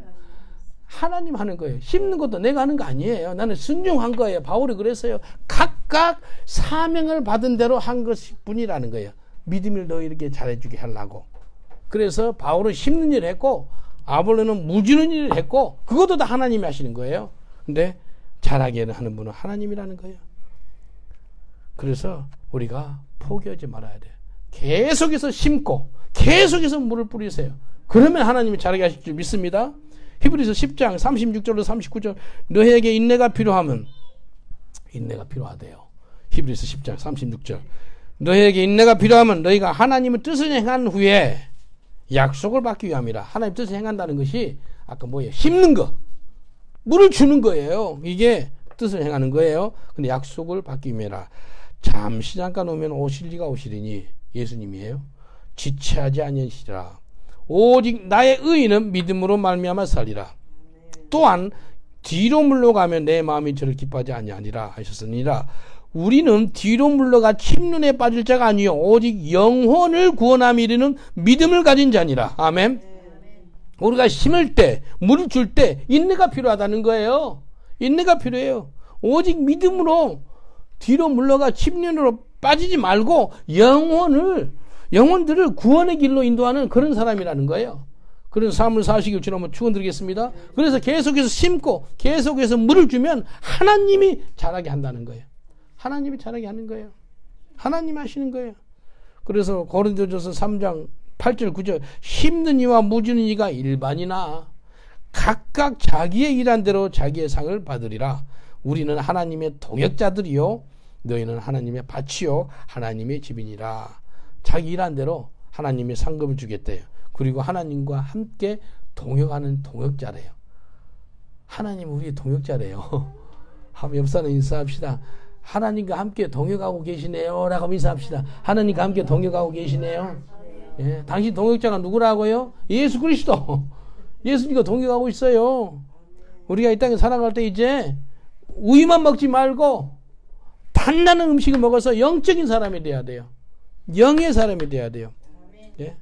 하나님 하는 거예요. 심는 것도 내가 하는 거 아니에요. 나는 순종한 거예요. 바울이 그랬어요. 각각 사명을 받은 대로 한 것일 뿐이라는 거예요. 믿음을 너희에게 잘해주게 하려고. 그래서 바울은 심는 일을 했고 아볼로는 무 주는 일을 했고 그것도 다 하나님이 하시는 거예요. 근데 자라게 하는 분은 하나님이라는 거예요. 그래서 우리가 포기하지 말아야 돼요. 계속해서 심고 계속해서 물을 뿌리세요. 그러면 하나님이 자라게 하실 줄 믿습니다. 히브리서 10장 36절로 39절 너희에게 인내가 필요하면 인내가 필요하대요. 히브리서 10장 36절 너희에게 인내가 필요하면 너희가 하나님의 뜻을 행한 후에 약속을 받기 위함이라. 하나님 뜻을 행한다는 것이 아까 뭐예요? 심는 거 물을 주는 거예요. 이게 뜻을 행하는 거예요. 근데 약속을 받기 위함이라. 잠시 잠깐 오면 오실 리가 오시리니 예수님이에요. 지체하지 아니하시리라. 오직 나의 의인은 믿음으로 말미암아 살리라. 또한 뒤로 물러가면 내 마음이 저를 기뻐하지 아니하니라 하셨으니라. 우리는 뒤로 물러가 침륜에 빠질 자가 아니요 오직 영혼을 구원함에 이르는 믿음을 가진 자니라. 아멘. 우리가 심을 때 물을 줄 때 인내가 필요하다는 거예요. 인내가 필요해요. 오직 믿음으로 뒤로 물러가 침륜으로 빠지지 말고 영혼들을 구원의 길로 인도하는 그런 사람이라는 거예요. 그런 삶을 사시길 주로 한번 축원드리겠습니다. 그래서 계속해서 심고 계속해서 물을 주면 하나님이 자라게 한다는 거예요. 하나님이 자라게 하는 거예요. 하나님이 하시는 거예요. 그래서 고린도전서 3장 8절 9절 심는 이와 무 주는 이가 일반이나 각각 자기의 일한 대로 자기의 상을 받으리라. 우리는 하나님의 동역자들이요 너희는 하나님의 밭이요 하나님의 집이니라. 자기 일한 대로 하나님이 상급을 주겠대요. 그리고 하나님과 함께 동역하는 동역자래요. 하나님 우리의 동역자래요. 한번 옆 사람 인사합시다. 하나님과 함께 동역하고 계시네요 라고 인사합시다. 하나님과 함께 동역하고 계시네요. 예, 당신 동역자가 누구라고요? 예수 그리스도. 예수님과 동역하고 있어요. 우리가 이 땅에 살아갈 때 이제 우유만 먹지 말고 단단한 음식을 먹어서 영적인 사람이 돼야 돼요. 영의 사람이 돼야 돼요. 예?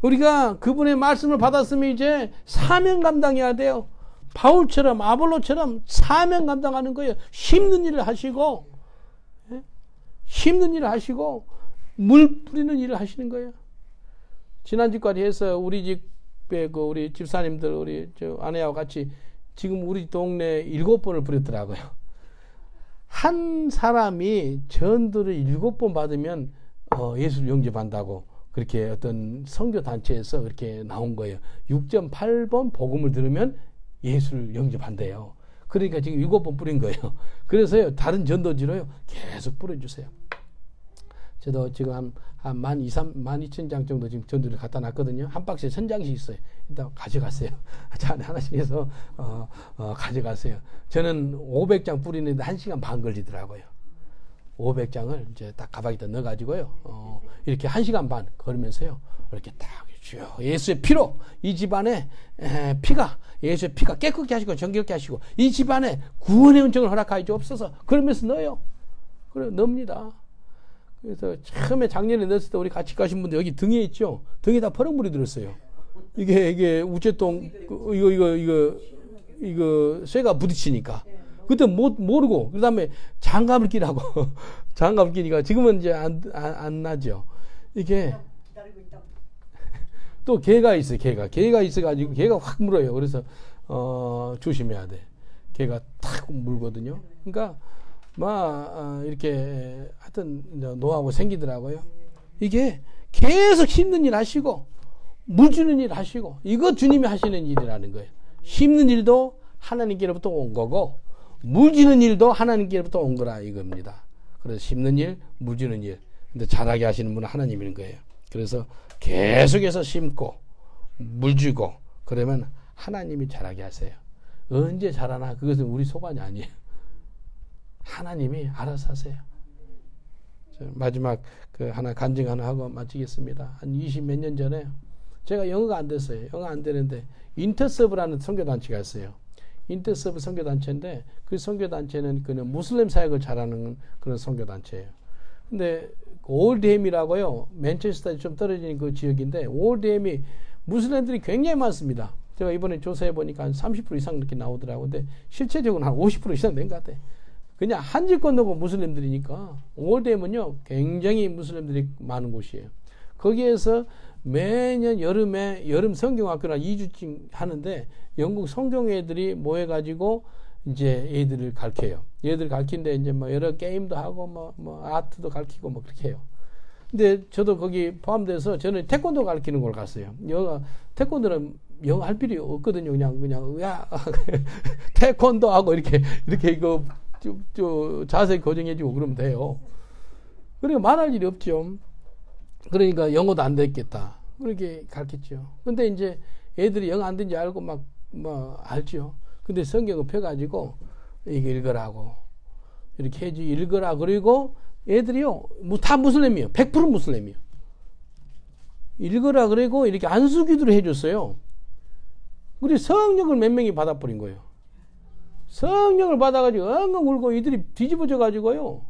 우리가 그분의 말씀을 받았으면 이제 사명 감당해야 돼요. 바울처럼 아볼로처럼 사명 감당하는 거예요. 심는 일을 하시고 예? 심는 일을 하시고 물 뿌리는 일을 하시는 거예요. 지난주까지 해서 우리 집에 우리 집사님들 우리 저 아내하고 같이 지금 우리 동네 7번을 뿌렸더라고요. 한 사람이 전도를 7번 받으면 예수를 영접한다고 그렇게 어떤 선교 단체에서 그렇게 나온 거예요. 6.8번 복음을 들으면 예수를 영접한대요. 그러니까 지금 7번 뿌린 거예요. 그래서요, 다른 전도지로요, 계속 뿌려주세요. 저도 지금 한 12,000장 정도 지금 전도를 갖다 놨거든요. 한 박스에 1,000장씩 있어요. 일단 가져가세요. 자, 하나씩 해서, 가져가세요. 저는 500장 뿌리는데 1시간 반 걸리더라고요. 500장을 이제 딱 가방에다 넣어가지고요, 이렇게 1시간 반 걸으면서요, 이렇게 딱, 쭉 예수의 피로, 이 집안에 예수의 피가 깨끗게 하시고, 정결케 하시고, 이 집안에 구원의 은총을 허락하여 주옵소서. 그러면서 넣어요. 그래, 넣습니다. 그래서 처음에 작년에 넣었을 때 우리 같이 가신 분들 여기 등에 있죠? 등에다 퍼렁물이 들었어요. 이게 우체통, 이거 쇠가 부딪히니까. 그때 모르고, 그 다음에 장갑을 끼라고. 장갑을 끼니까 지금은 이제 안 나죠. 이게 또 개가 있어요, 개가 있어가지고 개가 확 물어요. 그래서, 조심해야 돼. 개가 탁 물거든요. 그러니까, 이렇게 하여튼 노하고 생기더라고요. 이게 계속 심는 일 하시고, 물 주는 일 하시고, 이거 주님이 하시는 일이라는 거예요. 심는 일도 하나님께로부터 온 거고, 물 주는 일도 하나님께로부터 온 거라 이겁니다. 그래서 심는 일, 물 주는 일. 근데 잘하게 하시는 분은 하나님인 거예요. 그래서 계속해서 심고, 물 주고, 그러면 하나님이 잘하게 하세요. 언제 잘하나? 그것은 우리 소관이 아니에요. 하나님이 알아서 하세요. 마지막 하나 간증 하나 하고 마치겠습니다. 한 20 몇 년 전에 제가 영어가 안 됐어요. 영어 안 되는데 인터서브라는 선교단체가 있어요. 인터서브 선교단체인데 그 선교단체는 그는 무슬림 사역을 잘하는 그런 선교단체예요. 근데 올드햄이라고요. 맨체스터에 좀 떨어진 그 지역인데 올드햄이 무슬림들이 굉장히 많습니다. 제가 이번에 조사해 보니까 한 30% 이상 이렇게 나오더라고요. 근데 실제적으로는 한 50% 이상 된 것 같아요. 그냥 한질 건너고 무슬림들이니까 올드햄은요 굉장히 무슬림들이 많은 곳이에요. 거기에서 매년 여름에 여름 성경학교나 2주쯤 하는데 영국 성경애들이 모여가지고 이제 애들을 가르쳐요. 얘들 가르치는데 이제 뭐 여러 게임도 하고 뭐 아트도 가르치고 뭐 그렇게 해요. 근데 저도 거기 포함돼서 저는 태권도 가르치는 걸 갔어요. 태권도는 영어 할 필요 없거든요. 그냥 야 태권도 하고 이렇게 이거 자세히 고정해주고 그러면 돼요. 그러니까 말할 일이 없죠. 그러니까 영어도 안 됐겠다. 그렇게 가르쳤죠. 근데 이제 애들이 영어 안 된지 알고 알죠. 근데 성경을 펴가지고 이게 읽으라고 이렇게 해지 읽으라. 그리고 애들이요 다 무슬림이에요. 100% 무슬림이에요. 읽으라 그리고 이렇게 안수기도를 해줬어요. 그리고 성령을 몇 명이 받아버린 거예요. 성령을 받아가지고 엉엉 울고 이들이 뒤집어져가지고요.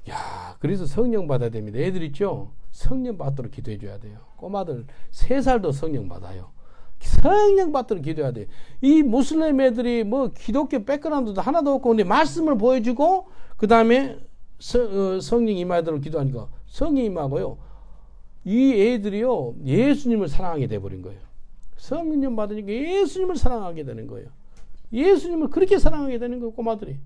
야, 그래서 성령 받아야 됩니다. 애들 있죠? 성령 받도록 기도해 줘야 돼요. 꼬마들 3살도 성령 받아요. 성령 받도록 기도해야 돼요. 이 무슬림 애들이 뭐 기독교 백그라운드도 하나도 없고 근데 말씀을 보여주고 그 다음에 성령 임하도록 기도하니까 성령 임하고요. 이 애들이요 예수님을 사랑하게 돼버린 거예요. 성령 받으니까 예수님을 사랑하게 되는 거예요. 예수님을 그렇게 사랑하게 되는 거예요, 꼬마들이.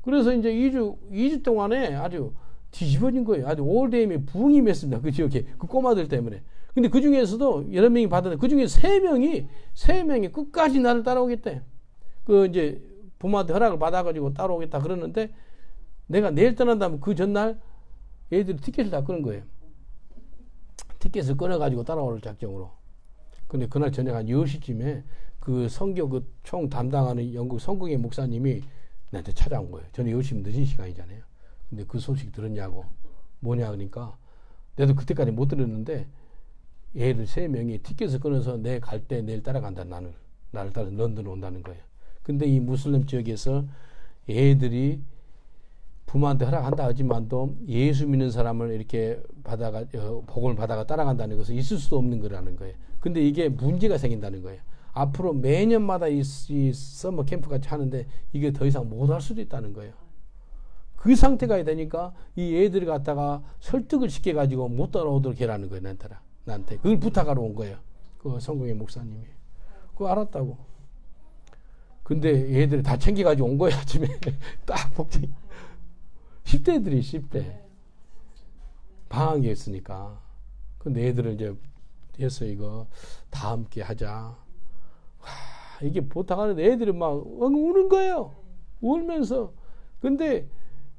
그래서 이제 2주 동안에 아주 뒤집어진 거예요. 아주 올드햄이 부흥이 맺습니다. 그 지역에, 그 꼬마들 때문에. 근데 그 중에서도 여러 명이 받았는데, 그 중에 3명이 끝까지 나를 따라오겠대. 이제 부모한테 허락을 받아가지고 따라오겠다 그러는데, 내가 내일 떠난다면 그 전날 애들이 티켓을 다 끊은 거예요. 티켓을 끊어가지고 따라올 작정으로. 근데 그날 저녁 한 10시쯤에 그 선교 그 총 담당하는 영국 성공의 목사님이 나한테 찾아온 거예요. 저는 10시면 늦은 시간이잖아요. 근데 그 소식 들었냐고. 뭐냐 그러니까 내도 그때까지 못 들었는데 애들 3명이 티켓을 끊어서 내 갈 때 내일 따라간다. 나를 따라 런던 온다는 거예요. 근데 이 무슬림 지역에서 애들이 부모한테 허락한다 하지만도 예수 믿는 사람을 이렇게 복음을 받아가 따라간다는 것은 있을 수도 없는 거라는 거예요. 근데 이게 문제가 생긴다는 거예요. 앞으로 매년마다 이 서머 캠프 같이 하는데 이게 더 이상 못 할 수도 있다는 거예요. 그 상태가 되니까 이 애들이 갖다가 설득을 시켜가지고 못 따라오도록 해라는 거예요. 나한테. 그걸 부탁하러 온 거예요. 그 성공의 목사님이. 그거 알았다고. 근데 애들이 다 챙겨가지고 온 거예요. 아침에. 딱 복장. 10대 애들이 10대. 방학이 있으니까. 근데 애들을 이제 해서 이거 다 함께 하자. 이게 부탁하는데 애들이 막 우는 거예요. 울면서. 근데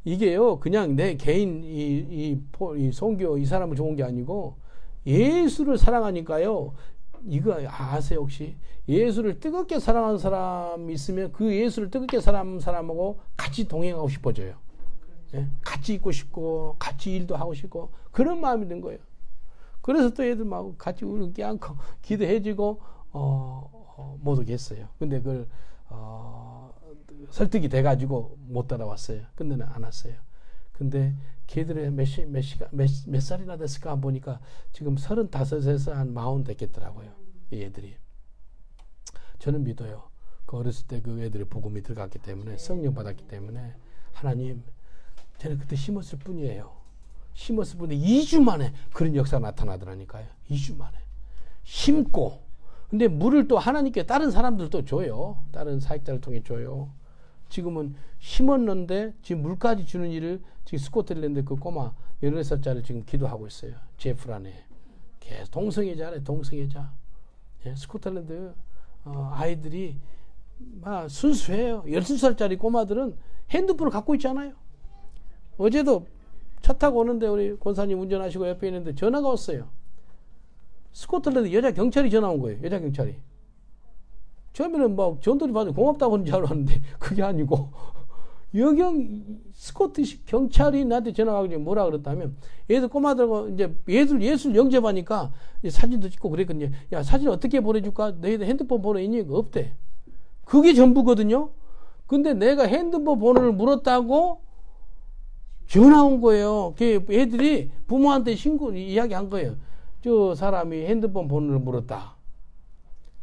이게요, 그냥 내 개인 이 선교 이 사람을 좋은 게 아니고 예수를 사랑하니까요. 이거 아세요 혹시? 예수를 뜨겁게 사랑하는 사람이 있으면 그 예수를 뜨겁게 사랑하는 사람하고 같이 동행하고 싶어져요. 예? 같이 있고 싶고 같이 일도 하고 싶고 그런 마음이 든 거예요. 그래서 또 애들 막 같이 우는 껴안고 기도해주고 못 오겠어요. 근데 그걸 설득이 돼가지고 못 따라왔어요. 근데는 안 왔어요. 근데 걔들의 몇 살이나 됐을까 보니까 지금 35에서 한 40 됐겠더라고요. 이 애들이. 저는 믿어요. 그 어렸을 때 그 애들의 복음이 들어갔기 때문에 성령 받았기 때문에 하나님 저는 그때 심었을 뿐이에요. 심었을 뿐인데 2주 만에 그런 역사가 나타나더라니까요. 2주 만에. 심고 근데 물을 또 하나님께 다른 사람들도 줘요. 다른 사역자를 통해 줘요. 지금은 심었는데 지금 물까지 주는 일을 지금 스코틀랜드 그 꼬마 16살짜리 지금 기도하고 있어요. 제프라네. 계속 동성애자래. 동성애자. 예, 스코틀랜드 아이들이 막 순수해요. 12살짜리 꼬마들은 핸드폰을 갖고 있잖아요. 어제도 차 타고 오는데 우리 권사님 운전하시고 옆에 있는데 전화가 왔어요. 스코틀랜드 여자 경찰이 전화 온 거예요. 여자 경찰이. 처음에는 막 전도리 받아 고맙다고 하는 줄 알았는데 그게 아니고 스코티시 경찰이 나한테 전화가지고 뭐라 그랬다면 얘들 꼬마들하고 이제 얘들 예술 영접하니까 이제 사진도 찍고 그랬거든요. 야 사진 어떻게 보내줄까? 너희들 핸드폰 번호 있니? 없대. 그게 전부거든요. 근데 내가 핸드폰 번호를 물었다고 전화 온 거예요. 애들이 부모한테 이야기한 거예요. 저 사람이 핸드폰 번호를 물었다.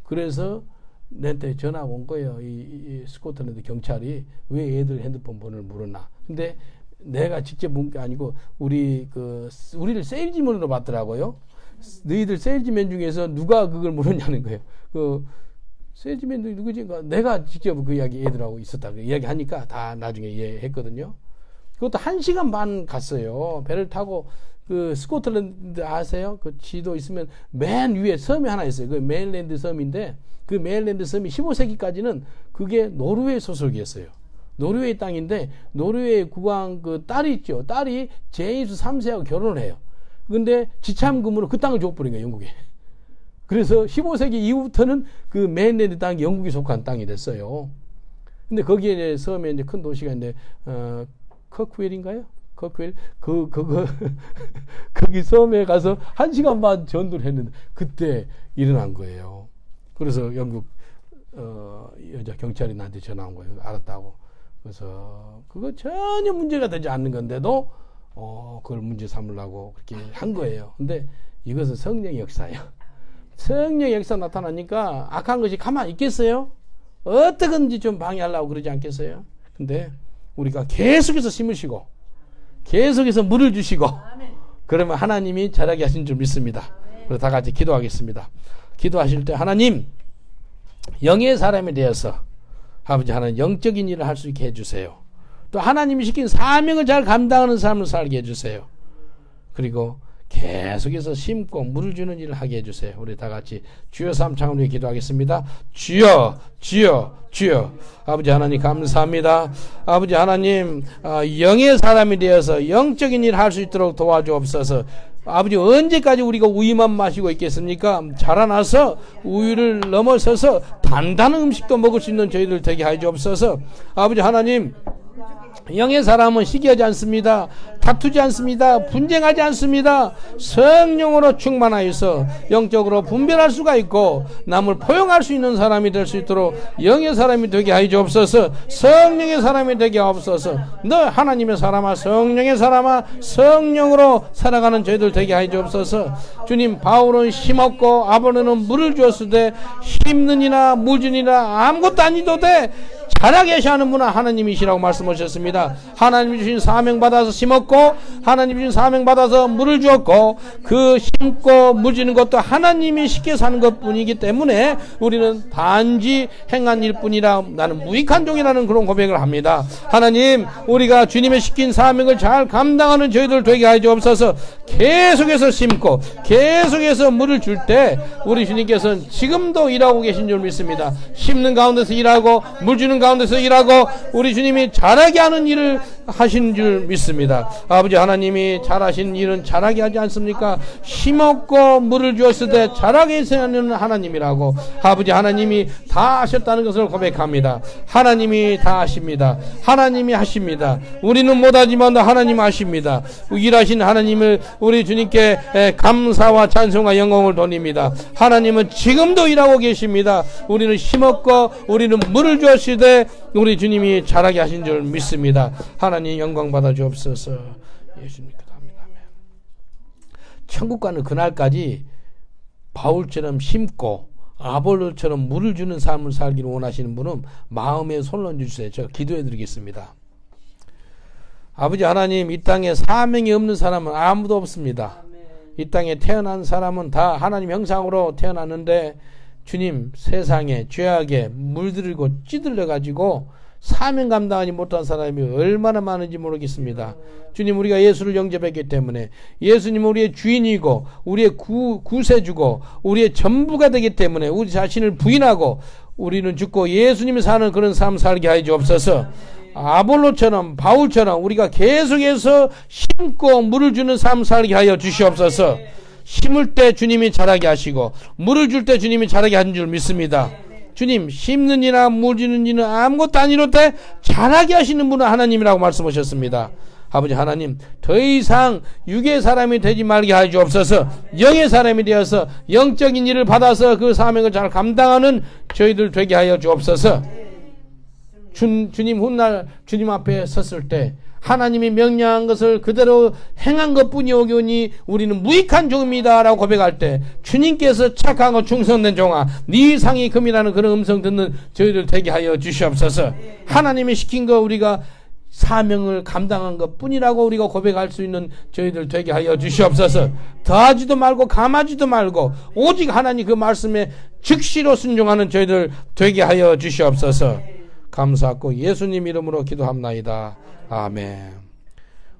그래서 내한테 전화가 온 거예요. 이 스코틀랜드 경찰이 왜 애들 핸드폰 번호를 물었나. 근데 내가 직접 문 게 아니고 우리를 세일즈맨으로 봤더라고요. 너희들 세일즈맨 중에서 누가 그걸 물었냐는 거예요. 그 세일즈맨도 누구지? 내가 직접 그 이야기 애들하고 있었다. 그 이야기 하니까 다 나중에 이해했거든요. 그것도 1시간 반 갔어요. 배를 타고 그 스코틀랜드 아세요? 그 지도 있으면 맨 위에 섬이 하나 있어요. 그 메일랜드 섬인데 그 메일랜드 섬이 15세기까지는 그게 노르웨이 소속이었어요. 노르웨이 땅인데 노르웨이 국왕 그 딸이 있죠. 딸이 제임스 3세하고 결혼을 해요. 근데 지참금으로 그 땅을 줘버린 거예요. 영국에. 그래서 15세기 이후부터는 그 메일랜드 땅이 영국이 속한 땅이 됐어요. 근데 거기에 이제 섬에 이제 큰 도시가 있는데 커크웰인가요? 커크웰 거기 섬에 가서 1시간 반 전도를 했는데 그때 일어난 거예요. 그래서 영국 여자 경찰이 나한테 전화 온 거예요. 알았다고. 그래서 그거 전혀 문제가 되지 않는 건데도 그걸 문제 삼으려고 그렇게 한 거예요. 근데 이것은 성령의 역사예요. 성령의 역사 나타나니까 악한 것이 가만히 있겠어요? 어떻게든지 좀 방해하려고 그러지 않겠어요? 근데 우리가 계속해서 심으시고 계속해서 물을 주시고 그러면 하나님이 자라게 하신 줄 믿습니다. 그래서 다 같이 기도하겠습니다. 기도하실 때 하나님 영의 사람이 되어서 아버지 하나님 영적인 일을 할 수 있게 해주세요. 또 하나님이 시킨 사명을 잘 감당하는 삶을 살게 해주세요. 그리고 계속해서 심고 물을 주는 일을 하게 해주세요. 우리 다 같이 주여 삼창으로 기도하겠습니다. 주여 주여 주여. 아버지 하나님 감사합니다. 아버지 하나님 영의 사람이 되어서 영적인 일을 할 수 있도록 도와주옵소서. 아버지 언제까지 우리가 우유만 마시고 있겠습니까? 자라나서 우유를 넘어서서 단단한 음식도 먹을 수 있는 저희들 되게 하여 주옵소서. 아버지 하나님 영의 사람은 시기하지 않습니다. 다투지 않습니다. 분쟁하지 않습니다. 성령으로 충만하여서 영적으로 분별할 수가 있고 남을 포용할 수 있는 사람이 될 수 있도록 영의 사람이 되게 하여 주옵소서. 성령의 사람이 되게 하옵소서. 너 하나님의 사람아 성령의 사람아 성령으로 살아가는 저희들 되게 하여 주옵소서. 주님 바울은 심었고 아볼로는 물을 주었을 때 심는이나 물 주니나 아무것도 아니도 돼 자라게 하시는 분은 하나님이시라고 말씀하셨습니다. 하나님이 주신 사명 받아서 심었고 하나님이 주신 사명 받아서 물을 주었고 그 심고 물 주는 것도 하나님이 쉽게 사는 것뿐이기 때문에 우리는 단지 행한 일뿐이라 나는 무익한 종이라는 그런 고백을 합니다. 하나님, 우리가 주님의 시킨 사명을 잘 감당하는 저희들 되게 하여 주옵소서. 계속해서 심고 계속해서 물을 줄 때 우리 주님께서는 지금도 일하고 계신 줄 믿습니다. 심는 가운데서 일하고 물 주는 가운데서 일하고 우리 주님이 잘하게 하는 일을 하시는 줄 믿습니다. 아버지 하나님이 잘하시는 일은 잘하게 하지 않습니까? 심었고 물을 주었을 때 잘하게 하시는 하나님이라고 아버지 하나님이 다 하셨다는 것을 고백합니다. 하나님이 다 하십니다. 하나님이 하십니다. 우리는 못하지만 하나님 하십니다. 일하신 하나님을 우리 주님께 감사와 찬송과 영광을 돌립니다. 하나님은 지금도 일하고 계십니다. 우리는 심었고 우리는 물을 주었을 때 우리 주님이 잘하게 하신 줄 믿습니다. 하나님 영광 받아 주옵소서. 예수님 기도합니다. 천국 가는 그날까지 바울처럼 심고 아볼로처럼 물을 주는 삶을 살기를 원하시는 분은 마음에 손을 얹어주세요. 제가 기도해 드리겠습니다. 아버지 하나님, 이 땅에 사명이 없는 사람은 아무도 없습니다. 이 땅에 태어난 사람은 다 하나님 형상으로 태어났는데 주님, 세상에 죄악에 물들고 찌들려 가지고 사명 감당하지 못한 사람이 얼마나 많은지 모르겠습니다. 주님, 우리가 예수를 영접했기 때문에 예수님은 우리의 주인이고 우리의 구세주고 우리의 전부가 되기 때문에 우리 자신을 부인하고 우리는 죽고 예수님이 사는 그런 삶 살게 하여 주옵소서. 아볼로처럼 바울처럼 우리가 계속해서 심고 물을 주는 삶 살게 하여 주시옵소서. 심을 때 주님이 자라게 하시고 물을 줄 때 주님이 자라게 하는 줄 믿습니다. 주님, 심는 이나 물 주는 이는 아무것도 아니로 때 자라게 하시는 분은 하나님이라고 말씀하셨습니다. 아버지 하나님, 더 이상 육의 사람이 되지 말게 하여 주옵소서. 영의 사람이 되어서 영적인 일을 받아서 그 사명을 잘 감당하는 저희들 되게 하여 주옵소서. 주님 훗날 주님 앞에 섰을 때 하나님이 명령한 것을 그대로 행한 것뿐이오니 우리는 무익한 종입니다 라고 고백할 때 주님께서 착하고 충성된 종아 네 상이 금이라는 그런 음성 듣는 저희들 되게 하여 주시옵소서. 하나님이 시킨 거 우리가 사명을 감당한 것뿐이라고 우리가 고백할 수 있는 저희들 되게 하여 주시옵소서. 더하지도 말고 감하지도 말고 오직 하나님 그 말씀에 즉시로 순종하는 저희들 되게 하여 주시옵소서. 감사하고 예수님 이름으로 기도합나이다. 아멘.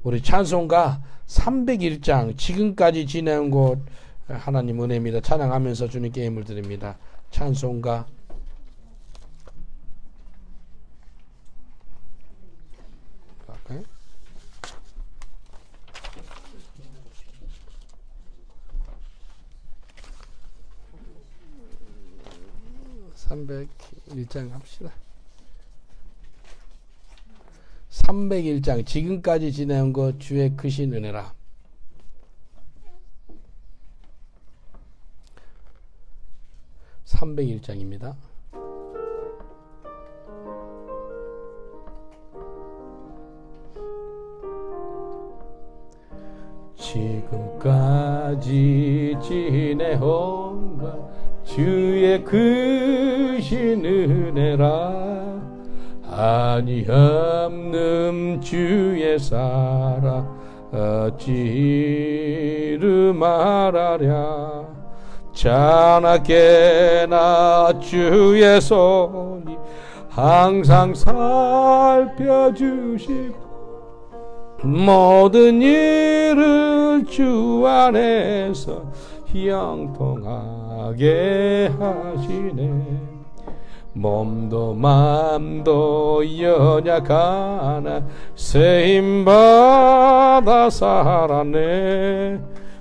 우리 찬송가 301장 지금까지 지내온 곳 하나님 은혜입니다. 찬양하면서 주님께 예물 드립니다. 찬송가 301장 합시다. 301장 지금까지 지내온 것 주의 크신 은혜라. (301장입니다) 지금까지 지내온 것 주의 크신 은혜라. 아니 없는 주의 사랑 어찌 이루 말하랴. 자나깨나 주의 손이 항상 살펴주시고 모든 일을 주 안에서 형통하게 하시네. 몸도 맘도 연약하나 세임받아 살았네.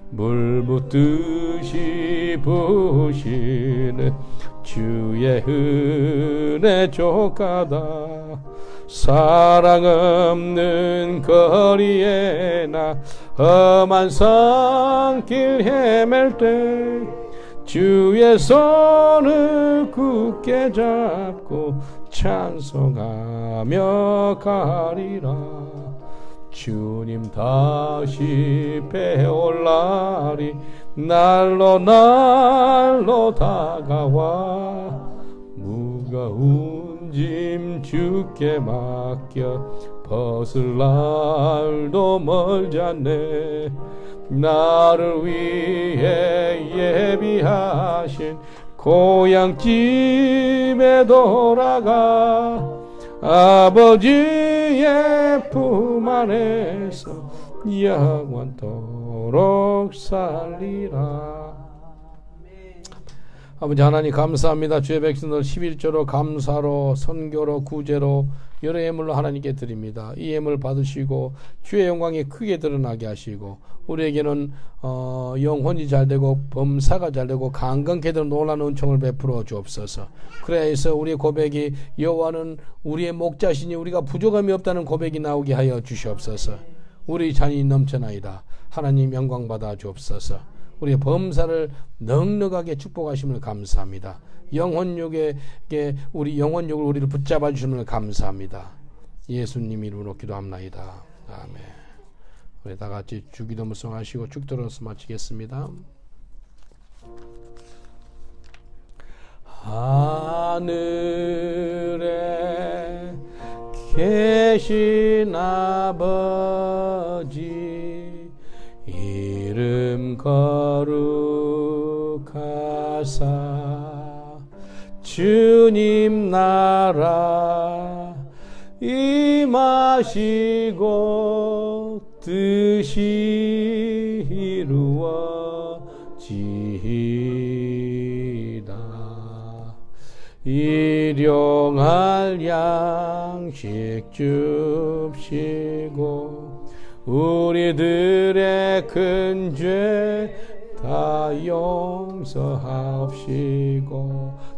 물 붓듯이 부시는 주의 은혜 족하다. 사랑 없는 거리에 나 험한 산길 헤맬 때 주의 손을 굳게 잡고 찬송하며 가리라. 주님 다시 배올 날이 날로 날로 다가와 무거운 짐 주께 맡겨 벗을 날도 멀지 않네. 나를 위해 예비하신 고향집에 돌아가 아버지의 품 안에서 영원토록 살리라. 아버지 하나님 감사합니다. 주의 백성들 11조로 감사로 선교로 구제로 여러 예물로 하나님께 드립니다. 이 예물 받으시고 주의 영광이 크게 드러나게 하시고 우리에게는 영혼이 잘되고 범사가 잘되고 강건케 되는 놀라운 은총을 베풀어 주옵소서. 그래서 우리의 고백이 여호와는 우리의 목자시니 우리가 부족함이 없다는 고백이 나오게 하여 주시옵소서. 우리 잔이 넘쳐나이다. 하나님 영광 받아 주옵소서. 우리의 범사를 넉넉하게 축복하심을 감사합니다. 영혼육에게 우리 영혼육을 우리를 붙잡아 주심을 감사합니다. 예수님 이름으로 기도합나이다. 아멘. 우리 다 같이 주기도 묵상하시고 축도로서 마치겠습니다. 하늘에 계신 아버지 이름 거룩하사 주님 나라 임하시고 뜻이 이루어지이다. 일용할 양식 줍시고 우리들의 큰 죄 다 용서하옵시고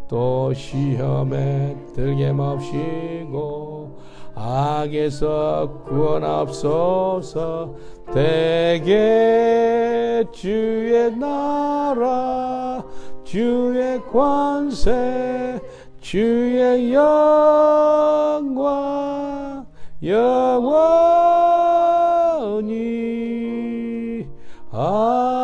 또 시험에 들게 마옵시고 악에서 구원하옵소서. 대개 주의 나라 주의 권세 주의 영광 영원히 아멘.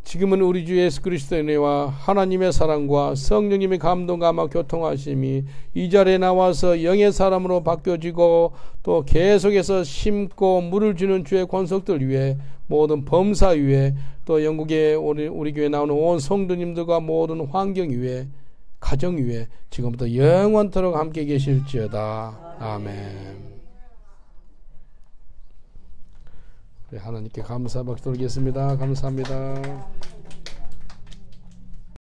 지금은 우리 주 예수 그리스도의 은혜와 하나님의 사랑과 성령님의 감동과 아마 교통하심이 이 자리에 나와서 영의 사람으로 바뀌어지고 또 계속해서 심고 물을 주는 주의 권속들 위해 모든 범사 위에 또 영국의 우리 교회에 나오는 온 성도님들과 모든 환경 위에 가정 위에 지금부터 영원토록 함께 계실지어다. 아멘. 우리 하나님께 감사 박수 드리겠습니다. 감사합니다.